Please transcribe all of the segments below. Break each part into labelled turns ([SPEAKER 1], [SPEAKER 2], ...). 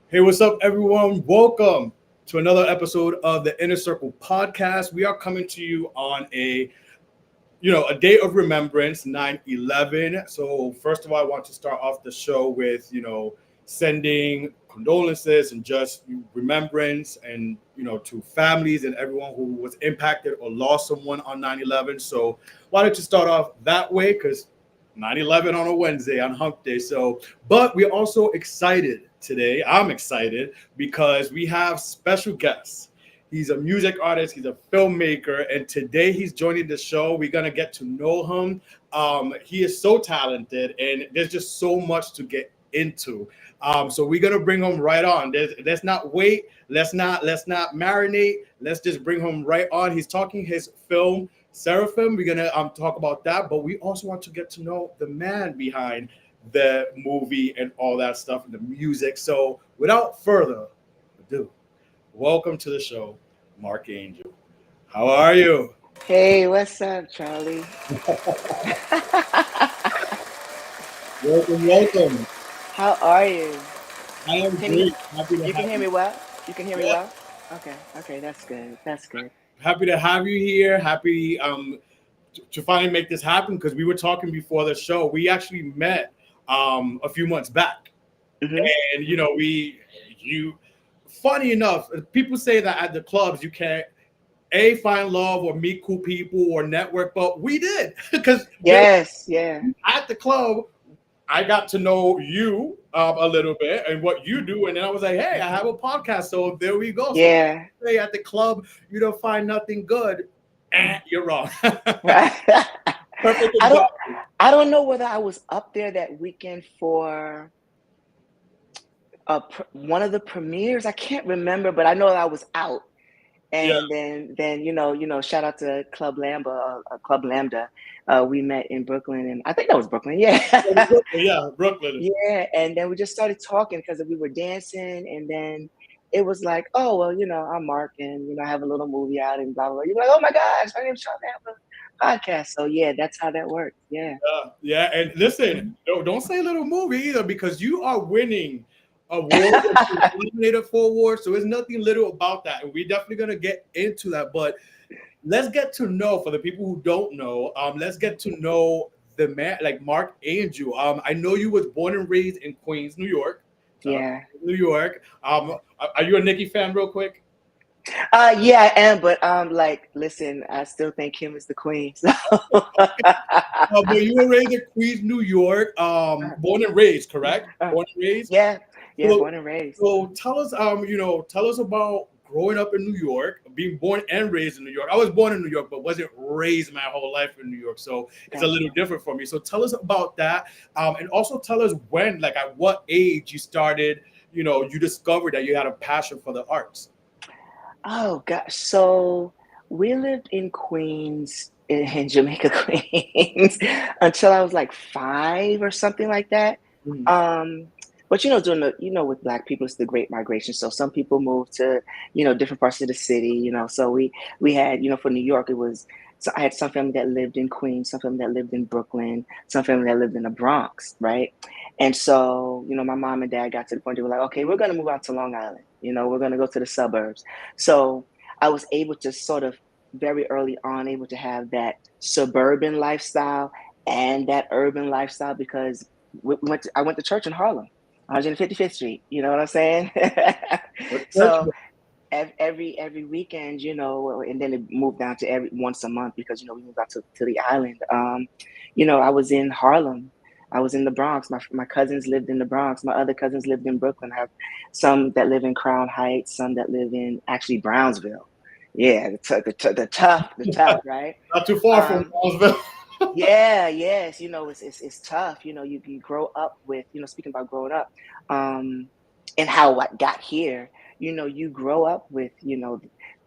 [SPEAKER 1] Hey, what's up, everyone? Welcome to another episode of the Inner Circle podcast. We are coming to you on a day of remembrance, 9/11. So, first of all, I want to start off the show with, sending condolences and just remembrance and, to families and everyone who was impacted or lost someone on 9/11. So, why don't you start off that way? Because 9/11 on a Wednesday, on Hump Day. So, but we're also excited today. I'm excited because we have special guests. He's a music artist, he's a filmmaker, and today he's joining the show. We're gonna get to know him. He is so talented, and there's just so much to get into. So we're gonna bring him right on. Let's not wait. Let's not marinate. Let's just bring him right on. He's talking his film Seraphim. We're gonna talk about that, but we also want to get to know the man behind the movie and all that stuff and the music. So without further ado, welcome to the show, Marck Angel. How are you?
[SPEAKER 2] Hey, what's up, Charlie?
[SPEAKER 1] Welcome.
[SPEAKER 2] How are you?
[SPEAKER 1] I am
[SPEAKER 2] Can you
[SPEAKER 1] great. Happy to
[SPEAKER 2] you can
[SPEAKER 1] have
[SPEAKER 2] hear
[SPEAKER 1] you.
[SPEAKER 2] me well? You can hear me
[SPEAKER 1] Yeah,
[SPEAKER 2] well? Okay, that's good. That's good.
[SPEAKER 1] happy to have you here. Happy to finally make this happen because we were talking before the show. We actually met a few months back,
[SPEAKER 2] hmm
[SPEAKER 1] and you. Funny enough, people say that at the clubs you can't find love or meet cool people or network, but we did because
[SPEAKER 2] Yes, yeah,
[SPEAKER 1] at the club I got to know you a little bit and what you do, and then I was like, hey, I have a podcast, so there we go. So
[SPEAKER 2] yeah.
[SPEAKER 1] say at the club you don't find nothing good, you're wrong.
[SPEAKER 2] I
[SPEAKER 1] Perfect
[SPEAKER 2] don't
[SPEAKER 1] example.
[SPEAKER 2] I don't know whether I was up there that weekend for one of the premieres. I can't remember, but I know I was out.
[SPEAKER 1] Yeah,
[SPEAKER 2] And then shout out to Club Lambda. We met in Brooklyn, and I think that was Brooklyn. Yeah.
[SPEAKER 1] yeah, Brooklyn.
[SPEAKER 2] Yeah, and then we just started talking because we were dancing, and then it was like, oh well, I'm Mark, and I have a little movie out, and blah blah blah. You're like, oh my gosh, my name's Charlie. I have a podcast. So yeah, that's how that works. Yeah.
[SPEAKER 1] Yeah, and listen,
[SPEAKER 2] Mhm.
[SPEAKER 1] don't say little movie either because you are winning awards and being nominated for awards. So there's nothing little about that, and we're definitely gonna get into that. But let's get to know for the people who don't know. Let's get to know the man, like Marck Angel. I know you was born and raised in Queens, New York. Shout out
[SPEAKER 2] Yeah.
[SPEAKER 1] to New York. Are you a Nicki fan, real quick?
[SPEAKER 2] Yeah, I am, but like, listen, I still think Kim is the queen. So.
[SPEAKER 1] But you were raised in Queens, New York. Born and raised, correct?
[SPEAKER 2] Uh,
[SPEAKER 1] Born and raised.
[SPEAKER 2] yeah, yeah,
[SPEAKER 1] So,
[SPEAKER 2] born and raised.
[SPEAKER 1] so tell us, tell us about growing up in New York, being born and raised in New York. I was born in New York, but wasn't raised my whole life in New York, so it's a little
[SPEAKER 2] Gotcha.
[SPEAKER 1] different for me. So tell us about that, and also tell us when, like, at what age you started. You discovered that you had a passion for the arts.
[SPEAKER 2] Oh gosh, so we lived in Queens, in Jamaica, Queens, until I was like 5 or something like that.
[SPEAKER 1] Mhm.
[SPEAKER 2] Um, but during with Black people, it's the Great Migration. So some people moved to, different parts of the city. So we had, for New York, it was. So I had some family that lived in Queens, some family that lived in Brooklyn, some family that lived in the Bronx, right? And so, my mom and dad got to the point they were like, okay, we're going to move out to Long Island. We're going to go to the suburbs. So I was able to sort of very early on able to have that suburban lifestyle and that urban lifestyle because I went to church in Harlem, 155th Street. You know what I'm saying?
[SPEAKER 1] What church?
[SPEAKER 2] So every weekend, and then it moved down to every once a month because we moved out to the island. I was in Harlem. I was in the Bronx. My cousins lived in the Bronx. My other cousins lived in Brooklyn. I have some that live in Crown Heights, some that live in actually Brownsville. Yeah, the tough, right?
[SPEAKER 1] Not too far from
[SPEAKER 2] Um,
[SPEAKER 1] Brownsville.
[SPEAKER 2] yeah, yes, it's tough. You grow up with, speaking about growing up, um, and how I got here, you grow up with,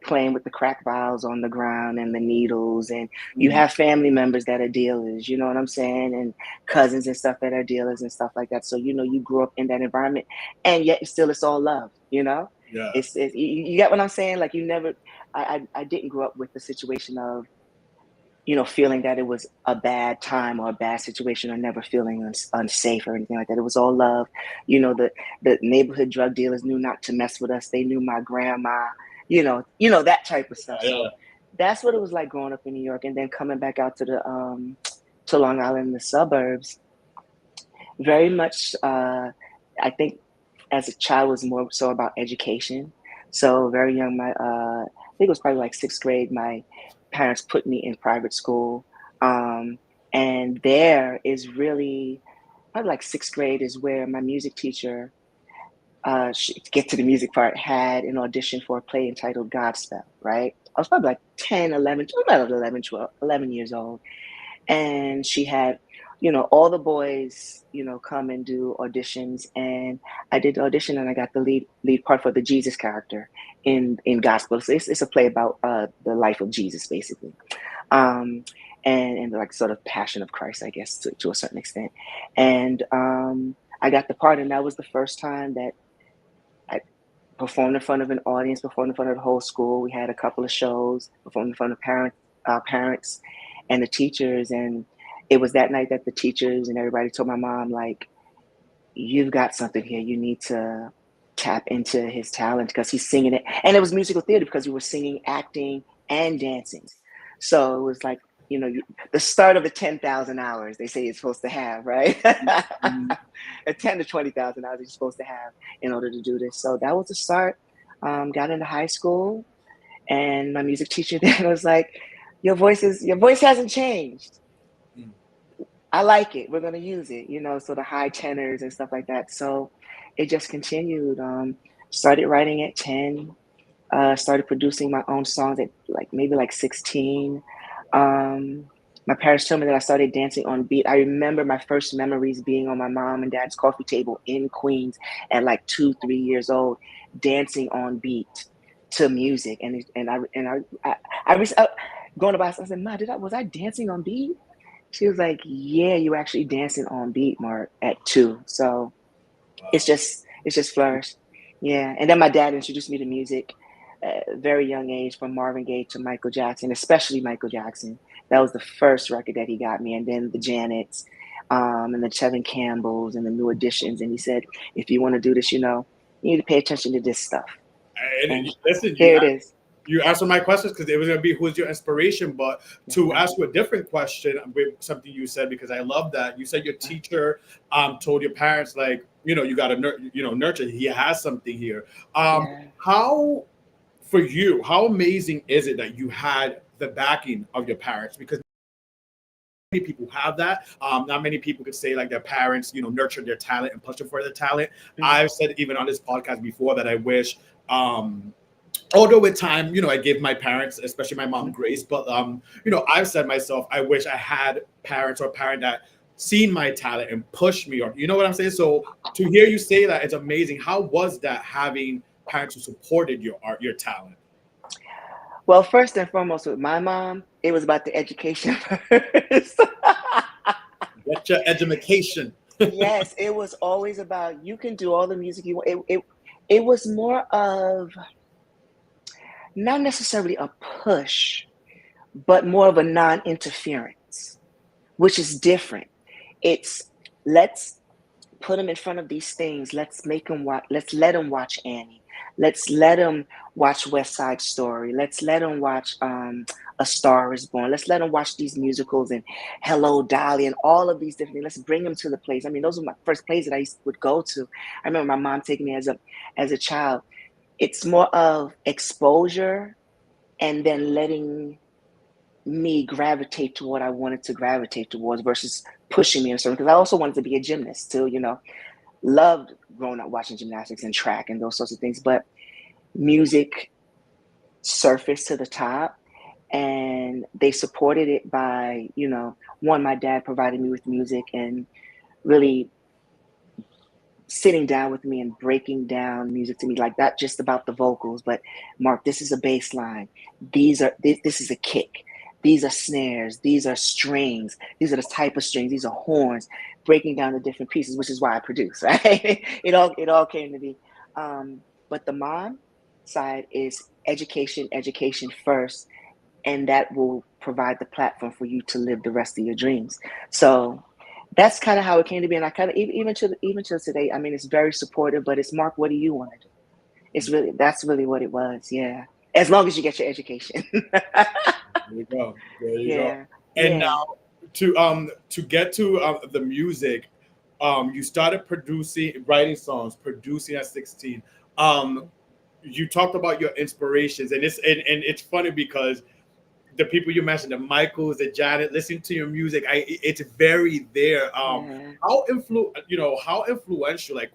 [SPEAKER 2] playing with the crack vials on the ground and the needles, and you
[SPEAKER 1] Mhm.
[SPEAKER 2] have family members that are dealers, you know what I'm saying, and cousins and stuff that are dealers and stuff like that. So, you grew up in that environment, and yet still it's all love.
[SPEAKER 1] Yeah.
[SPEAKER 2] You get what I'm saying? Like you never, I didn't grow up with the situation of feeling that it was a bad time or a bad situation, or never feeling unsafe or anything like that. It was all love. The neighborhood drug dealers knew not to mess with us. They knew my grandma, that type of stuff.
[SPEAKER 1] Yeah.
[SPEAKER 2] So that's what it was like growing up in New York, and then coming back out to Long Island, the suburbs. Very much, I think, as a child was more so about education. So very young, I think it was probably like sixth grade. My parents put me in private school, and there is really probably like sixth grade is where my music teacher, to get to the music part, had an audition for a play entitled Godspell. Right, I was probably like 10, 11, about 11, 12, 11 years old, and she had all the boys come and do auditions, and I did the audition, and I got the lead part for the Jesus character in gospel. So it's a play about the life of Jesus, basically, um and like sort of passion of Christ, I guess, to a certain extent. And I got the part, and that was the first time that I performed in front of an audience, performed in front of the whole school. We had a couple of shows, performed in front of parents and the teachers. And it was that night that the teachers and everybody told my mom, like, you've got something here. You need to tap into his talent, because he's singing it. And it was musical theater because we were singing, acting, and dancing. So it was like, the start of the 10,000 hours they say you're supposed to have, right?
[SPEAKER 1] Mhm.
[SPEAKER 2] 10 to 20,000 hours you're supposed to have in order to do this. So that was the start. Got into high school, and my music teacher then was like, your voice hasn't changed.
[SPEAKER 1] Mm.
[SPEAKER 2] I like it. We're going to use it, so the high tenors and stuff like that. So it just continued. Started writing at 10, started producing my own songs at maybe 16. Um, my parents told me that I started dancing on beat. I remember my first memories being on my mom and dad's coffee table in Queens at like 2, 3 years old, dancing on beat to music. And going about, I said, "Ma, was I dancing on beat?" She was like, "Yeah, you were actually dancing on beat, Mark, at 2." So it's
[SPEAKER 1] Wow.
[SPEAKER 2] just flourished. Yeah. And then my dad introduced me to music at a very young age, from Marvin Gaye to Michael Jackson, especially Michael Jackson. That was the first record that he got me. And then the Janets, and the Chevin Campbells and the New Editions. And he said, if you want to do this, you need to pay attention to this stuff. And
[SPEAKER 1] Listen,
[SPEAKER 2] here it is.
[SPEAKER 1] you answered my questions, because it was going to be who's your inspiration. But to
[SPEAKER 2] Mhm.
[SPEAKER 1] ask you a different question with something you said, because I love that you said your teacher told your parents, like, you got to nurture. He has something here.
[SPEAKER 2] Yeah.
[SPEAKER 1] How for you? How amazing is it that you had the backing of your parents? Because many people have that. Not many people could say like their parents, nurtured their talent and pushed them for their talent.
[SPEAKER 2] Mhm.
[SPEAKER 1] I've said even on this podcast before that I wish, although with time, I gave my parents, especially my mom,
[SPEAKER 2] Mhm.
[SPEAKER 1] grace. But I've said myself, I wish I had parents or a parent that seen my talent and pushed me, or you know what I'm saying. So to hear you say that, it's amazing. How was that, having parents who supported your art, your talent?
[SPEAKER 2] Well, first and foremost, with my mom, it was about the education first.
[SPEAKER 1] Get your education.
[SPEAKER 2] Yes, it was always about, you can do all the music you want. It was more of not necessarily a push, but more of a non-interference, which is different. It's, let's put them in front of these things. Let's make them watch. Let's let them watch Annie. Let's let them watch West Side Story. Let's let them watch A Star Is Born. Let's let them watch these musicals and Hello Dolly and all of these different things. Let's bring them to the plays. I mean, those were my first plays that would go to. I remember my mom taking me as a child. It's more of exposure, and then letting me gravitate to what I wanted to gravitate towards, versus pushing me in a certain. Because I also wanted to be a gymnast too. Loved growing up watching gymnastics and track and those sorts of things, but music surfaced to the top, and they supported it by, one, my dad provided me with music and really sitting down with me and breaking down music to me, like not just about the vocals, but Mark, this is a bass line. This is a kick. These are snares. These are strings. These are the type of strings. These are horns. Breaking down the different pieces, which is why I produce. Right? It all came to be. But the mom side is education, education first, and that will provide the platform for you to live the rest of your dreams. So that's kind of how it came to be. And I kind of, even to today, I mean, it's very supportive, but it's Mark, what do you want to do? That's really what it was. Yeah. As long as you get your education.
[SPEAKER 1] There you go. There you go.
[SPEAKER 2] Yeah.
[SPEAKER 1] And
[SPEAKER 2] Yeah.
[SPEAKER 1] now to get to the music, you started writing songs, producing at 16. Um, you talked about your inspirations, and it's funny because the people you mentioned, the Michaels, the Janet, listening to your music, it's very there.
[SPEAKER 2] Yeah.
[SPEAKER 1] How influential, like,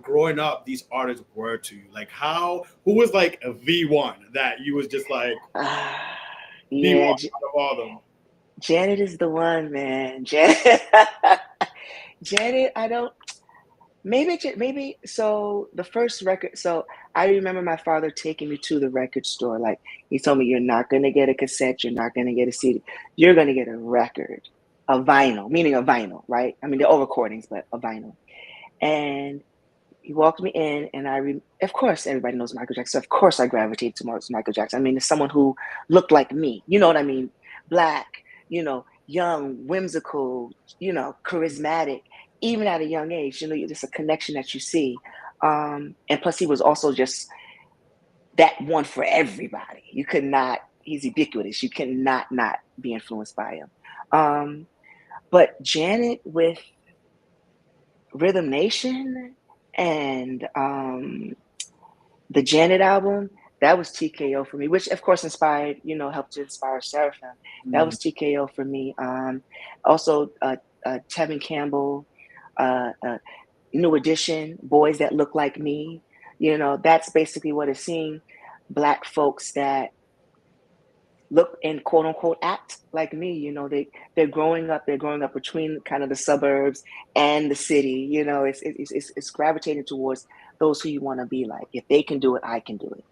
[SPEAKER 1] growing up, these artists were to you? Like, who was like a V1 that you was just like V1
[SPEAKER 2] Yeah.
[SPEAKER 1] out of all of them?
[SPEAKER 2] Janet is the one, man. Janet, Janet, I don't. Maybe. So the first record. So I remember my father taking me to the record store. Like he told me, "You're not gonna get a cassette. You're not gonna get a CD. You're gonna get a record, a vinyl, meaning a vinyl, right? I mean, they're all recordings, but a vinyl." And he walked me in, and of course, everybody knows Michael Jackson. So of course, I gravitated towards Michael Jackson. I mean, it's someone who looked like me. You know what I mean? Black, young, whimsical, charismatic, even at a young age. Just a connection that you see. And plus, he was also just that one for everybody. You could not. He's ubiquitous. You cannot not be influenced by him. But Janet with Rhythm Nation and the Janet album, that was TKO for me, which of course helped to inspire Seraphim. That
[SPEAKER 1] Mm.
[SPEAKER 2] was TKO for me. Also, Tevin Campbell, New Edition, Boys That Look Like Me. That's basically what it's seeing Black folks that look and quote unquote act like me. They're growing up. They're growing up between kind of the suburbs and the city. It's gravitating towards those who you want to be like. If they can do it, I can do it.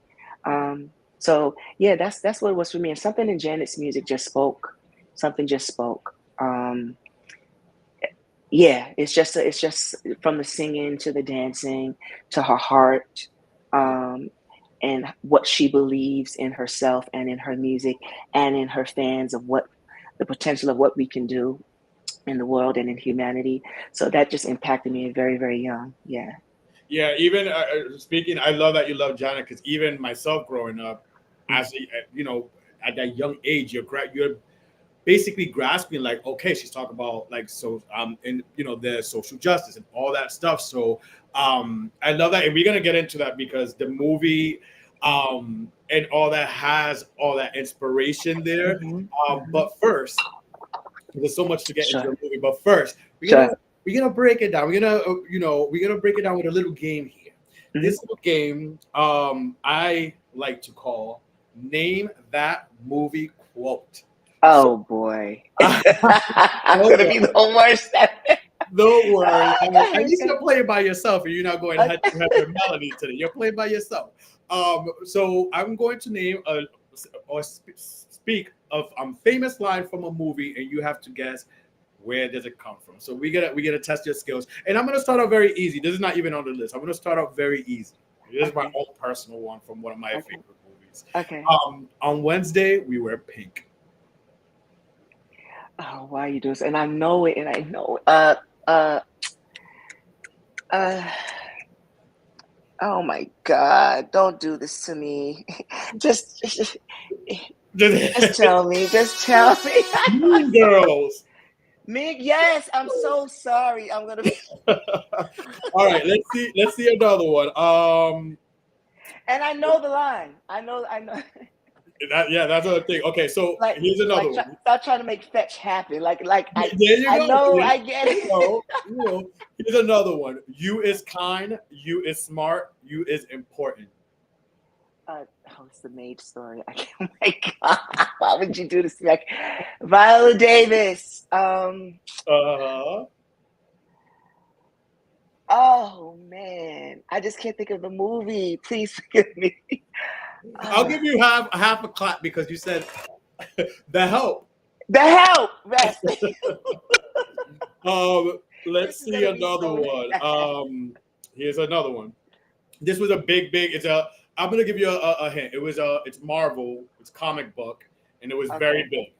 [SPEAKER 2] So yeah, that's what it was for me. And something in Janet's music just spoke. Something just spoke. Yeah, it's just from the singing to the dancing to her heart. And what she believes in herself and in her music and in her fans of what the potential of what we can do in the world and in humanity. So that just impacted me very, very young. Yeah.
[SPEAKER 1] Yeah, even speaking, I love that you love Janet, because even myself growing up,
[SPEAKER 2] Mm.
[SPEAKER 1] as at that young age, you're basically grasping, like, okay, she's talking about, like, so and the social justice and all that stuff. So I love that, and we're gonna get into that because the movie and all that has all that inspiration there.
[SPEAKER 2] Mm-hmm.
[SPEAKER 1] But first, there's so much to get into
[SPEAKER 2] Sure.
[SPEAKER 1] the movie. But first,
[SPEAKER 2] Sure.
[SPEAKER 1] we're gonna break it down. We're gonna break it down with a little game here.
[SPEAKER 2] Mm-hmm.
[SPEAKER 1] This little game I like to call Name That Movie Quote. So
[SPEAKER 2] Oh boy. I'm
[SPEAKER 1] don't
[SPEAKER 2] gonna be
[SPEAKER 1] worry.
[SPEAKER 2] the worst at it.
[SPEAKER 1] Don't worry. At least
[SPEAKER 2] Okay.
[SPEAKER 1] you're playing by yourself, and you're not going head to head with Melody today. You're playing by yourself. So I'm going to name or speak of famous line from a movie, and you have to guess where does it come from. So we gotta test your skills, and I'm gonna start out very easy. This is not even on the list. I'm gonna start out very easy. This is my
[SPEAKER 2] Okay.
[SPEAKER 1] own personal one from one of my
[SPEAKER 2] Okay.
[SPEAKER 1] favorite movies.
[SPEAKER 2] Okay.
[SPEAKER 1] On Wednesday we wear pink.
[SPEAKER 2] Oh, why are you doing this? And I know it, and I know it. Uh, uh, oh my God, don't do this to me. Just, just tell me. Just tell me.
[SPEAKER 1] Mean Girls.
[SPEAKER 2] Mig, yes, I'm so sorry. I'm gonna be,
[SPEAKER 1] All right, let's see another one.
[SPEAKER 2] and I know the line. I know.
[SPEAKER 1] Yeah, that's another thing. Okay, so
[SPEAKER 2] Like,
[SPEAKER 1] here's another
[SPEAKER 2] like,
[SPEAKER 1] one.
[SPEAKER 2] stop trying to make fetch happen. Like,
[SPEAKER 1] There you
[SPEAKER 2] I
[SPEAKER 1] go.
[SPEAKER 2] know,
[SPEAKER 1] Yeah,
[SPEAKER 2] I get
[SPEAKER 1] you
[SPEAKER 2] it.
[SPEAKER 1] know, here's another one. You is kind. You is smart. You is important.
[SPEAKER 2] It's the maid story. Oh my God, why would you do this to me? Viola Davis.
[SPEAKER 1] Uh,
[SPEAKER 2] Oh man, I just can't think of the movie. Please forgive me.
[SPEAKER 1] I'll
[SPEAKER 2] Uh,
[SPEAKER 1] give you half a clap because you said the help.
[SPEAKER 2] the help, rest.
[SPEAKER 1] Let's
[SPEAKER 2] This is
[SPEAKER 1] see
[SPEAKER 2] gonna be
[SPEAKER 1] another
[SPEAKER 2] so
[SPEAKER 1] one.
[SPEAKER 2] bad.
[SPEAKER 1] Here's another one. This was a big. It's a. I'm gonna give you a hint. It's Marvel. It's comic book. and it was very
[SPEAKER 2] Okay.
[SPEAKER 1] big.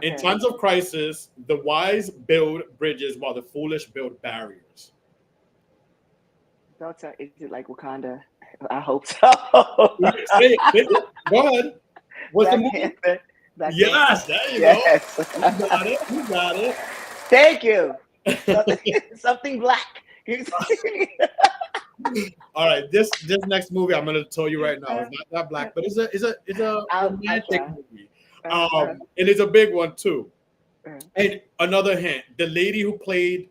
[SPEAKER 1] In
[SPEAKER 2] Okay.
[SPEAKER 1] times of crisis, the wise build bridges while the foolish build barriers.
[SPEAKER 2] Don't tell. Is it like Wakanda? I hope so.
[SPEAKER 1] Say it. Go ahead. What's the
[SPEAKER 2] Black
[SPEAKER 1] movie?
[SPEAKER 2] Panther. Black Panther.
[SPEAKER 1] Yes, there you go.
[SPEAKER 2] Yes.
[SPEAKER 1] You got it. You got
[SPEAKER 2] Thank you. Something,
[SPEAKER 1] it.
[SPEAKER 2] something black.
[SPEAKER 1] All right, this next movie I'm gonna tell you right now is not that black, but it's a
[SPEAKER 2] I'll
[SPEAKER 1] romantic
[SPEAKER 2] try.
[SPEAKER 1] movie.
[SPEAKER 2] Uh,
[SPEAKER 1] And it's a big one too.
[SPEAKER 2] uh,
[SPEAKER 1] And another hint: the lady who played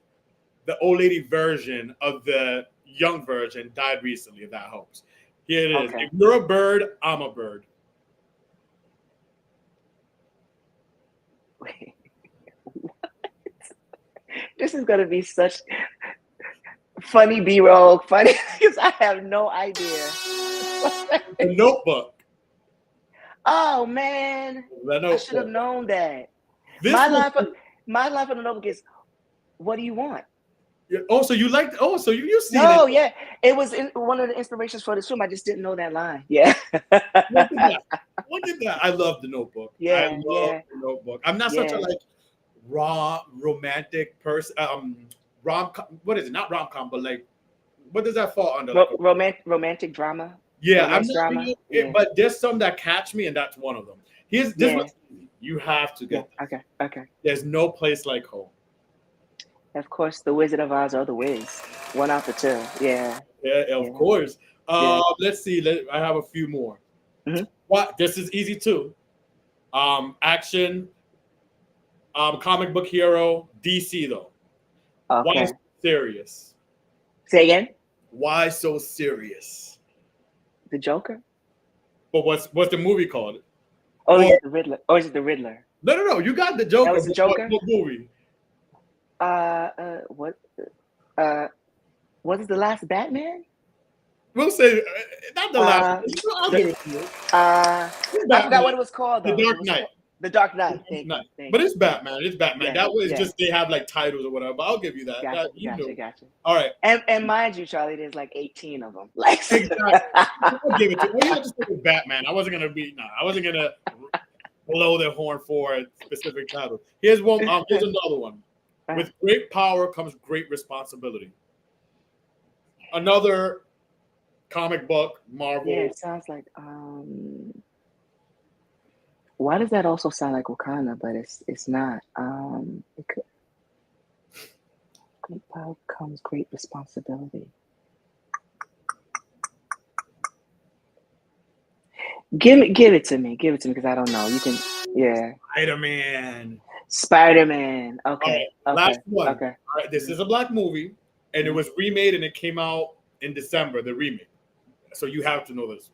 [SPEAKER 1] the old lady version of the young version died recently. If that helps. Here it is.
[SPEAKER 2] okay.
[SPEAKER 1] If you're a bird, I'm a bird.
[SPEAKER 2] Wait, this is gonna be such funny B-roll, funny because I have no idea.
[SPEAKER 1] The Notebook.
[SPEAKER 2] Oh man,
[SPEAKER 1] The
[SPEAKER 2] I should have
[SPEAKER 1] Notebook.
[SPEAKER 2] known that.
[SPEAKER 1] This
[SPEAKER 2] My
[SPEAKER 1] was,
[SPEAKER 2] life on the notebook is, what do you want?
[SPEAKER 1] oh, so you liked? Oh, so you seen
[SPEAKER 2] No,
[SPEAKER 1] it?
[SPEAKER 2] yeah, it was one of the inspirations for this film. I just didn't know that line. Yeah,
[SPEAKER 1] Look at that. Look at that. I love The Notebook. I
[SPEAKER 2] yeah,
[SPEAKER 1] love
[SPEAKER 2] yeah,
[SPEAKER 1] The Notebook. I'm not such a
[SPEAKER 2] yeah.
[SPEAKER 1] like raw romantic person. Rom. What is it? Not rom com, but like, what does that fall under? Like,
[SPEAKER 2] Romantic drama,
[SPEAKER 1] yeah, I'm
[SPEAKER 2] romance
[SPEAKER 1] not.
[SPEAKER 2] drama. Yeah,
[SPEAKER 1] But there's some that catch me, and that's one of them. Here's this
[SPEAKER 2] yeah,
[SPEAKER 1] one. You have to
[SPEAKER 2] yeah.
[SPEAKER 1] get this.
[SPEAKER 2] Okay, okay.
[SPEAKER 1] There's no place like home.
[SPEAKER 2] Of course, The Wizard of Oz or The Wiz. One out the two. Yeah,
[SPEAKER 1] Yeah, of
[SPEAKER 2] yeah,
[SPEAKER 1] course.
[SPEAKER 2] yeah.
[SPEAKER 1] Let's see. I have a few more.
[SPEAKER 2] Mhm.
[SPEAKER 1] What? This is easy too. Action. Comic book hero. DC though. Why
[SPEAKER 2] Okay.
[SPEAKER 1] so serious?
[SPEAKER 2] Say again.
[SPEAKER 1] Why so serious?
[SPEAKER 2] The Joker.
[SPEAKER 1] But what's the movie called?
[SPEAKER 2] Or is
[SPEAKER 1] Or
[SPEAKER 2] it the Riddler? Or is it the Riddler?
[SPEAKER 1] no. You got the Joker.
[SPEAKER 2] That was the
[SPEAKER 1] But
[SPEAKER 2] Joker.
[SPEAKER 1] what movie?
[SPEAKER 2] What? What is the last Batman?
[SPEAKER 1] We'll say not the last.
[SPEAKER 2] Uh,
[SPEAKER 1] I'll
[SPEAKER 2] the-
[SPEAKER 1] give it to you. It's
[SPEAKER 2] I
[SPEAKER 1] Batman.
[SPEAKER 2] forgot what it was called
[SPEAKER 1] The
[SPEAKER 2] though.
[SPEAKER 1] Dark
[SPEAKER 2] It was
[SPEAKER 1] Knight.
[SPEAKER 2] called The Dark Knight.
[SPEAKER 1] Dark
[SPEAKER 2] Thank
[SPEAKER 1] Knight.
[SPEAKER 2] you. Thank
[SPEAKER 1] But
[SPEAKER 2] you.
[SPEAKER 1] it's Batman. It's Batman.
[SPEAKER 2] Yeah,
[SPEAKER 1] That was
[SPEAKER 2] yeah.
[SPEAKER 1] just they have like titles or whatever. But I'll give you that.
[SPEAKER 2] Gotcha,
[SPEAKER 1] You
[SPEAKER 2] gotcha,
[SPEAKER 1] know.
[SPEAKER 2] gotcha.
[SPEAKER 1] All right.
[SPEAKER 2] And mind you, Charlie, there's like 18 of them. Like
[SPEAKER 1] Exactly. I'll give it to you. Well, you have to stick with Batman. I wasn't gonna blow their horn for a specific title. Here's one. Here's another one. With great power comes great responsibility. Another comic book, Marvel.
[SPEAKER 2] Yeah, it sounds like why does that also sound like Wakanda, but it's not. It could, great power comes great responsibility. Give it to me because I don't know. You can, yeah.
[SPEAKER 1] Spider-Man.
[SPEAKER 2] Spider-Man.
[SPEAKER 1] All
[SPEAKER 2] Okay.
[SPEAKER 1] right, last one.
[SPEAKER 2] Okay.
[SPEAKER 1] All right, this is a black movie, and it was remade, and it came out in December. The remake. So you have to know this.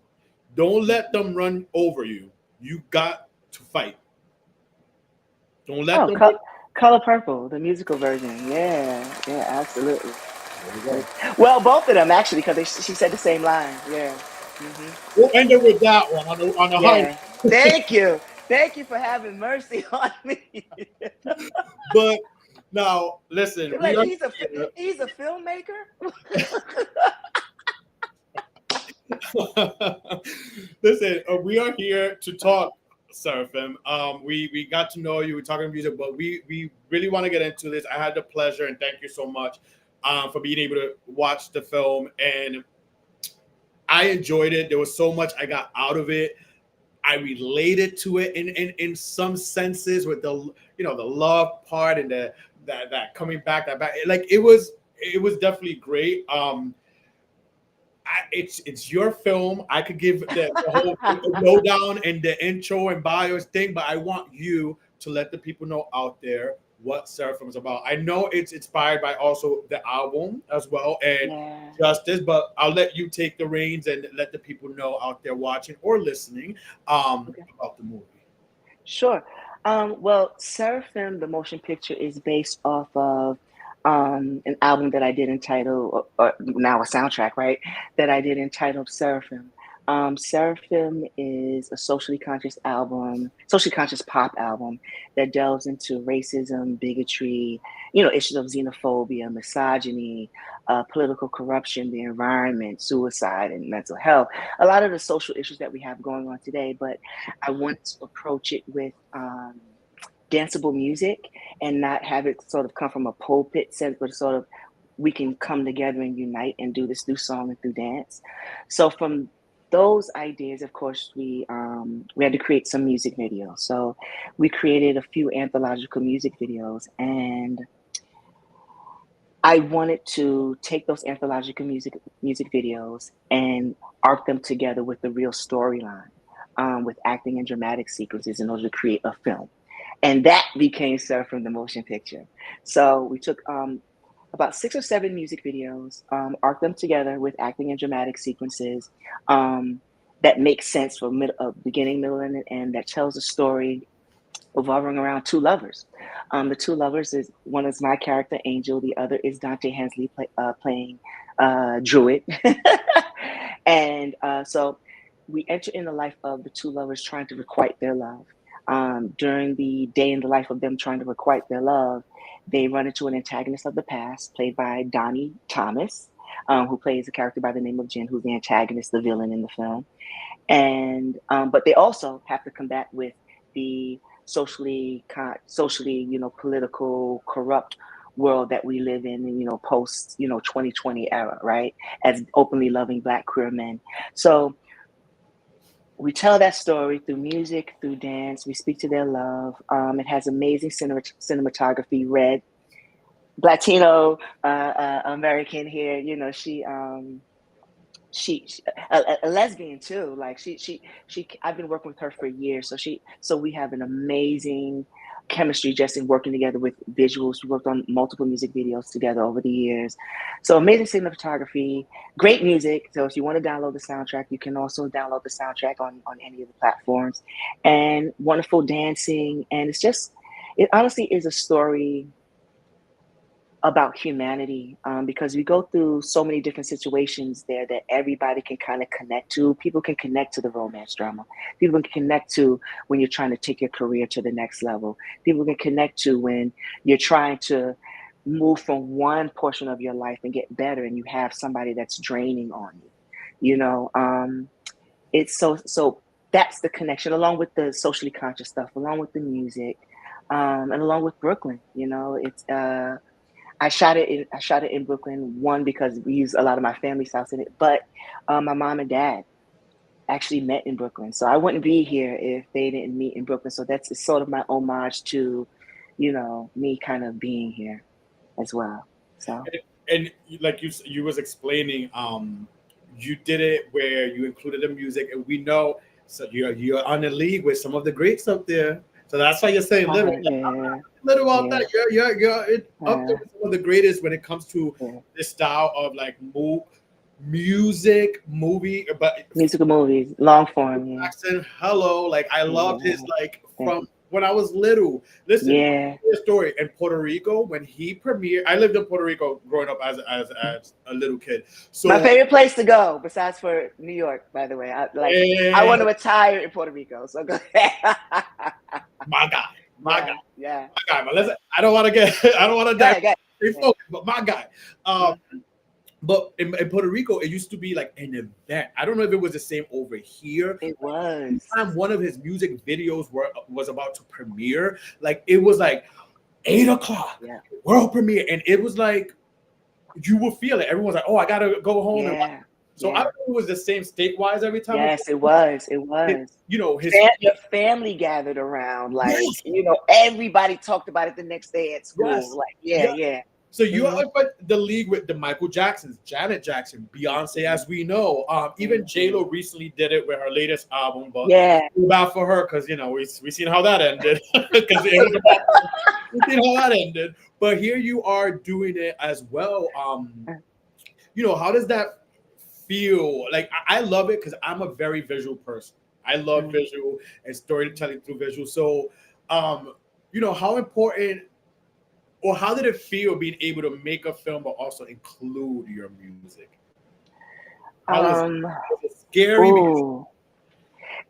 [SPEAKER 1] Don't let them run over you. You got to fight. Don't let them.
[SPEAKER 2] Color Purple, the musical version. Yeah, absolutely.
[SPEAKER 1] There you go.
[SPEAKER 2] Well, both of them actually, because she said the same line. Yeah. Mm-hmm.
[SPEAKER 1] We'll end it with that one on the
[SPEAKER 2] Yeah. Thank you for having mercy on me.
[SPEAKER 1] But now listen,
[SPEAKER 2] Like, he's a filmmaker.
[SPEAKER 1] Listen, we are here to talk, Seraphim. We got to know you. We're talking music, but we really want to get into this. I had the pleasure, and thank you so much for being able to watch the film, and I enjoyed it. There was so much I got out of it. I related to it in some senses with the the love part and that coming back like it was definitely great. It's your film. I could give the whole lowdown and the intro and bios thing, but I want you to let the people know out there what Seraphim is about. I know it's inspired by also the album as well and Justice, but I'll let you take the reins and let the people know out there watching or listening about the movie.
[SPEAKER 2] Sure. Well, Seraphim, the motion picture, is based off of an album that I did entitled, or now a soundtrack, right? That I did entitled Seraphim. Seraphim is a socially conscious pop album that delves into racism, bigotry, issues of xenophobia, misogyny, political corruption, the environment, suicide, and mental health. A lot of the social issues that we have going on today, but I want to approach it with danceable music and not have it sort of come from a pulpit sense, but sort of we can come together and unite and do this through song and through dance. So from those ideas, of course, we had to create some music videos. So we created a few anthological music videos, and I wanted to take those anthological music videos and arc them together with the real storyline, with acting and dramatic sequences in order to create a film. And that became Seraphim the Motion Picture. So we took about 6 or 7 music videos, arc them together with acting and dramatic sequences that make sense for beginning, middle, and end, that tells a story revolving around two lovers. The two lovers is one is my character Angel, the other is Dante Hensley playing Druid, and so we enter in the life of the two lovers trying to requite their love. During the day in the life of them trying to requite their love, they run into an antagonist of the past, played by Donnie Thomas, who plays a character by the name of Jen, who's the antagonist, the villain in the film. And but they also have to combat with the socially, political, corrupt world that we live in, post, 2020 era, right? As openly loving Black queer men. So we tell that story through music, through dance. We speak to their love. It has amazing cinematography. Red, Latino American here. She a lesbian too. Like she. I've been working with her for years. So we have an amazing chemistry just in working together with visuals. We worked on multiple music videos together over the years. So amazing cinematography, great music. So if you want to download the soundtrack, you can also download the soundtrack on any of the platforms, and wonderful dancing. And it honestly is a story about humanity, because we go through so many different situations there that everybody can kind of connect to. People can connect to the romance drama. People can connect to when you're trying to take your career to the next level. People can connect to when you're trying to move from one portion of your life and get better, and you have somebody that's draining on you. It's so that's the connection, along with the socially conscious stuff, along with the music, and along with Brooklyn. It's I shot it in Brooklyn, one, because we use a lot of my family's house in it, but my mom and dad actually met in Brooklyn. So I wouldn't be here if they didn't meet in Brooklyn. So that's sort of my homage to, me kind of being here as well. So
[SPEAKER 1] And like you was explaining, you did it where you included the music, and we know, so you're on the league with some of the greats up there. So that's why you're saying little.
[SPEAKER 2] yeah,
[SPEAKER 1] Little about
[SPEAKER 2] yeah,
[SPEAKER 1] that. You're up there with some of the greatest when it comes to
[SPEAKER 2] yeah.
[SPEAKER 1] this style of like music, movie. But
[SPEAKER 2] Musical movies, long form, yeah,
[SPEAKER 1] Jackson, hello, like I loved his
[SPEAKER 2] yeah,
[SPEAKER 1] like
[SPEAKER 2] yeah,
[SPEAKER 1] from when I was little. Listen,
[SPEAKER 2] yeah.
[SPEAKER 1] his story in Puerto Rico when he premiered. I lived in Puerto Rico growing up as a little kid.
[SPEAKER 2] My
[SPEAKER 1] So
[SPEAKER 2] favorite place to go, besides for New York, by the way. I
[SPEAKER 1] eh,
[SPEAKER 2] want to retire in Puerto Rico. So go ahead.
[SPEAKER 1] my guy, my guy,
[SPEAKER 2] Yeah, yeah.
[SPEAKER 1] my guy. But listen, I don't want to get, I don't want to
[SPEAKER 2] Go ahead, go ahead.
[SPEAKER 1] stay
[SPEAKER 2] Yeah.
[SPEAKER 1] focused. But my guy, um,
[SPEAKER 2] Mhm.
[SPEAKER 1] but in Puerto Rico, it used to be like an event. I don't know if it was the same over here.
[SPEAKER 2] It was.
[SPEAKER 1] Time one of his music videos was about to premiere, like it was like 8 o'clock,
[SPEAKER 2] Yeah,
[SPEAKER 1] world premiere, and it was like you would feel it. Everyone's like, "Oh, I gotta go home and watch."
[SPEAKER 2] yeah,
[SPEAKER 1] So I
[SPEAKER 2] yeah.
[SPEAKER 1] don't know if it was the same state-wise every time.
[SPEAKER 2] Yes, it was. It
[SPEAKER 1] His,
[SPEAKER 2] was.
[SPEAKER 1] his
[SPEAKER 2] Your family gathered around, like,
[SPEAKER 1] yes,
[SPEAKER 2] everybody talked about it the next day at school.
[SPEAKER 1] yes,
[SPEAKER 2] Like,
[SPEAKER 1] yeah.
[SPEAKER 2] yeah, yeah.
[SPEAKER 1] So you're
[SPEAKER 2] Hmm.
[SPEAKER 1] up at the league with the Michael Jacksons, Janet Jackson, Beyonce, as we know. Even J Lo recently did it with her latest album, but
[SPEAKER 2] Yeah.
[SPEAKER 1] too bad for her because we seen how that ended because it was about we seen how that ended. But here you are doing it as well. How does that feel? Like I love it because I'm a very visual person. I love
[SPEAKER 2] Mhm.
[SPEAKER 1] visual and storytelling through visual. So, how important or how did it feel being able to make a film but also include your music? How
[SPEAKER 2] Um,
[SPEAKER 1] was it scary? Because
[SPEAKER 2] ooh,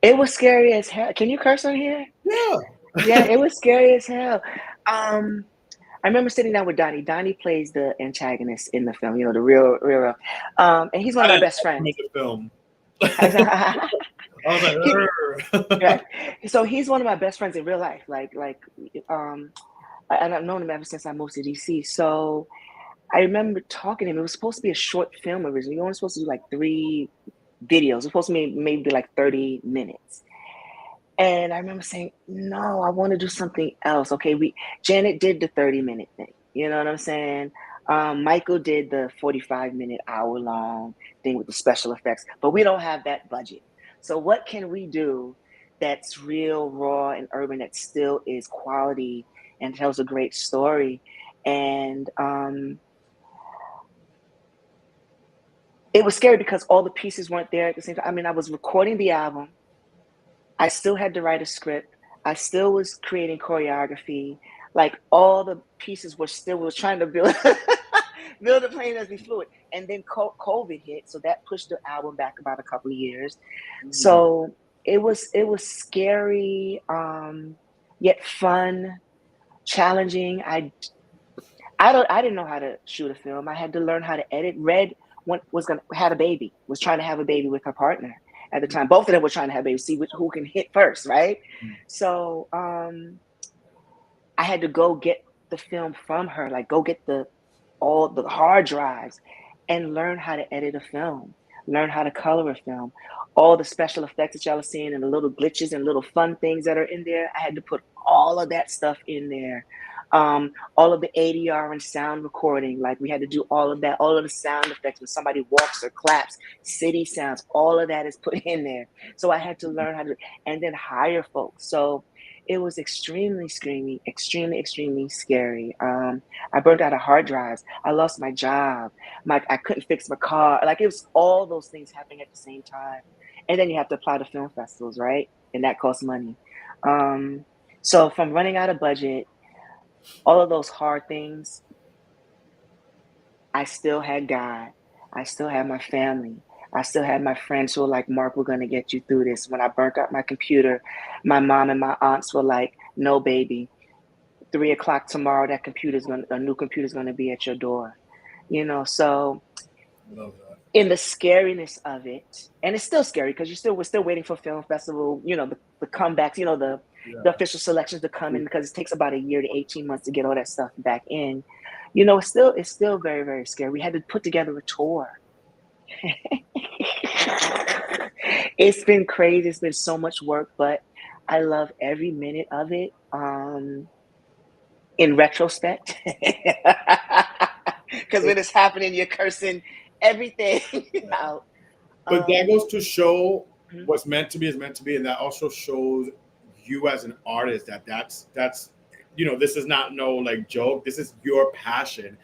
[SPEAKER 2] it was scary as hell. Can you curse on here?
[SPEAKER 1] yeah,
[SPEAKER 2] Yeah, it was scary as hell. Um, I remember sitting down with Donnie. Donnie plays the antagonist in the film, the real, and he's one
[SPEAKER 1] I
[SPEAKER 2] of my
[SPEAKER 1] didn't
[SPEAKER 2] best
[SPEAKER 1] like him in
[SPEAKER 2] friends.
[SPEAKER 1] the film. I was like,
[SPEAKER 2] He,
[SPEAKER 1] "Urgh."
[SPEAKER 2] right. So he's one of my best friends in real life. Um, and I've known him ever since I moved to DC. So I remember talking to him. It was supposed to be a short film originally. You're only supposed to do like 3 videos. It was supposed to be maybe like 30 minutes. And I remember saying, no, I want to do something else. Okay, Janet did the 30-minute thing. You know what I'm saying? Michael did the 45-minute, hour-long thing with the special effects, but we don't have that budget. So what can we do that's real, raw, and urban that still is quality and tells a great story? And it was scary because all the pieces weren't there at the same time. I mean, I was recording the album. I still had to write a script. I still was creating choreography. Like all the pieces was trying to build build a plane as we flew it. And then COVID hit, so that pushed the album back about a couple of years.
[SPEAKER 1] Mm,
[SPEAKER 2] So it was scary, yet fun, challenging. I didn't know how to shoot a film. I had to learn how to edit. Red had a baby, was trying to have a baby with her partner at the time. Both of them were trying to have babies, see who can hit first, right?
[SPEAKER 1] mm,
[SPEAKER 2] So I had to go get the film from her, like go get all the hard drives and learn how to edit a film, learn how to color a film. All the special effects that y'all are seeing and the little glitches and little fun things that are in there, I had to put all of that stuff in there. All of the ADR and sound recording, like we had to do all of that, all of the sound effects when somebody walks or claps, city sounds, all of that is put in there. So I had to learn how to, and then hire folks. So it was extremely screamy, extremely scary. I burned out of hard drives. I lost my job. I couldn't fix my car. Like it was all those things happening at the same time. And then you have to apply to film festivals, right? And that costs money. Um, so from running out of budget, all of those hard things, I still had God. I still had my family. I still had my friends who were like, Mark, we're going to get you through this. When I burnt out my computer, my mom and my aunts were like, no, baby, 3 o'clock tomorrow, a new computer's going to be at your door. So
[SPEAKER 1] I love that.
[SPEAKER 2] in the scariness of it, and it's still scary because we're still waiting for film festival, the comebacks, the
[SPEAKER 1] Yeah.
[SPEAKER 2] official selections to come in because it takes about a year to 18 months to get all that stuff back in. It's still very, very scary. We had to put together a tour. It's been crazy. It's been so much work, but I love every minute of it. In retrospect, because when it's happening, you're cursing everything out.
[SPEAKER 1] But that
[SPEAKER 2] Um,
[SPEAKER 1] goes to show
[SPEAKER 2] mhm,
[SPEAKER 1] what's meant to be is meant to be, and that also shows you as an artist that's this is not no like joke. This is your passion,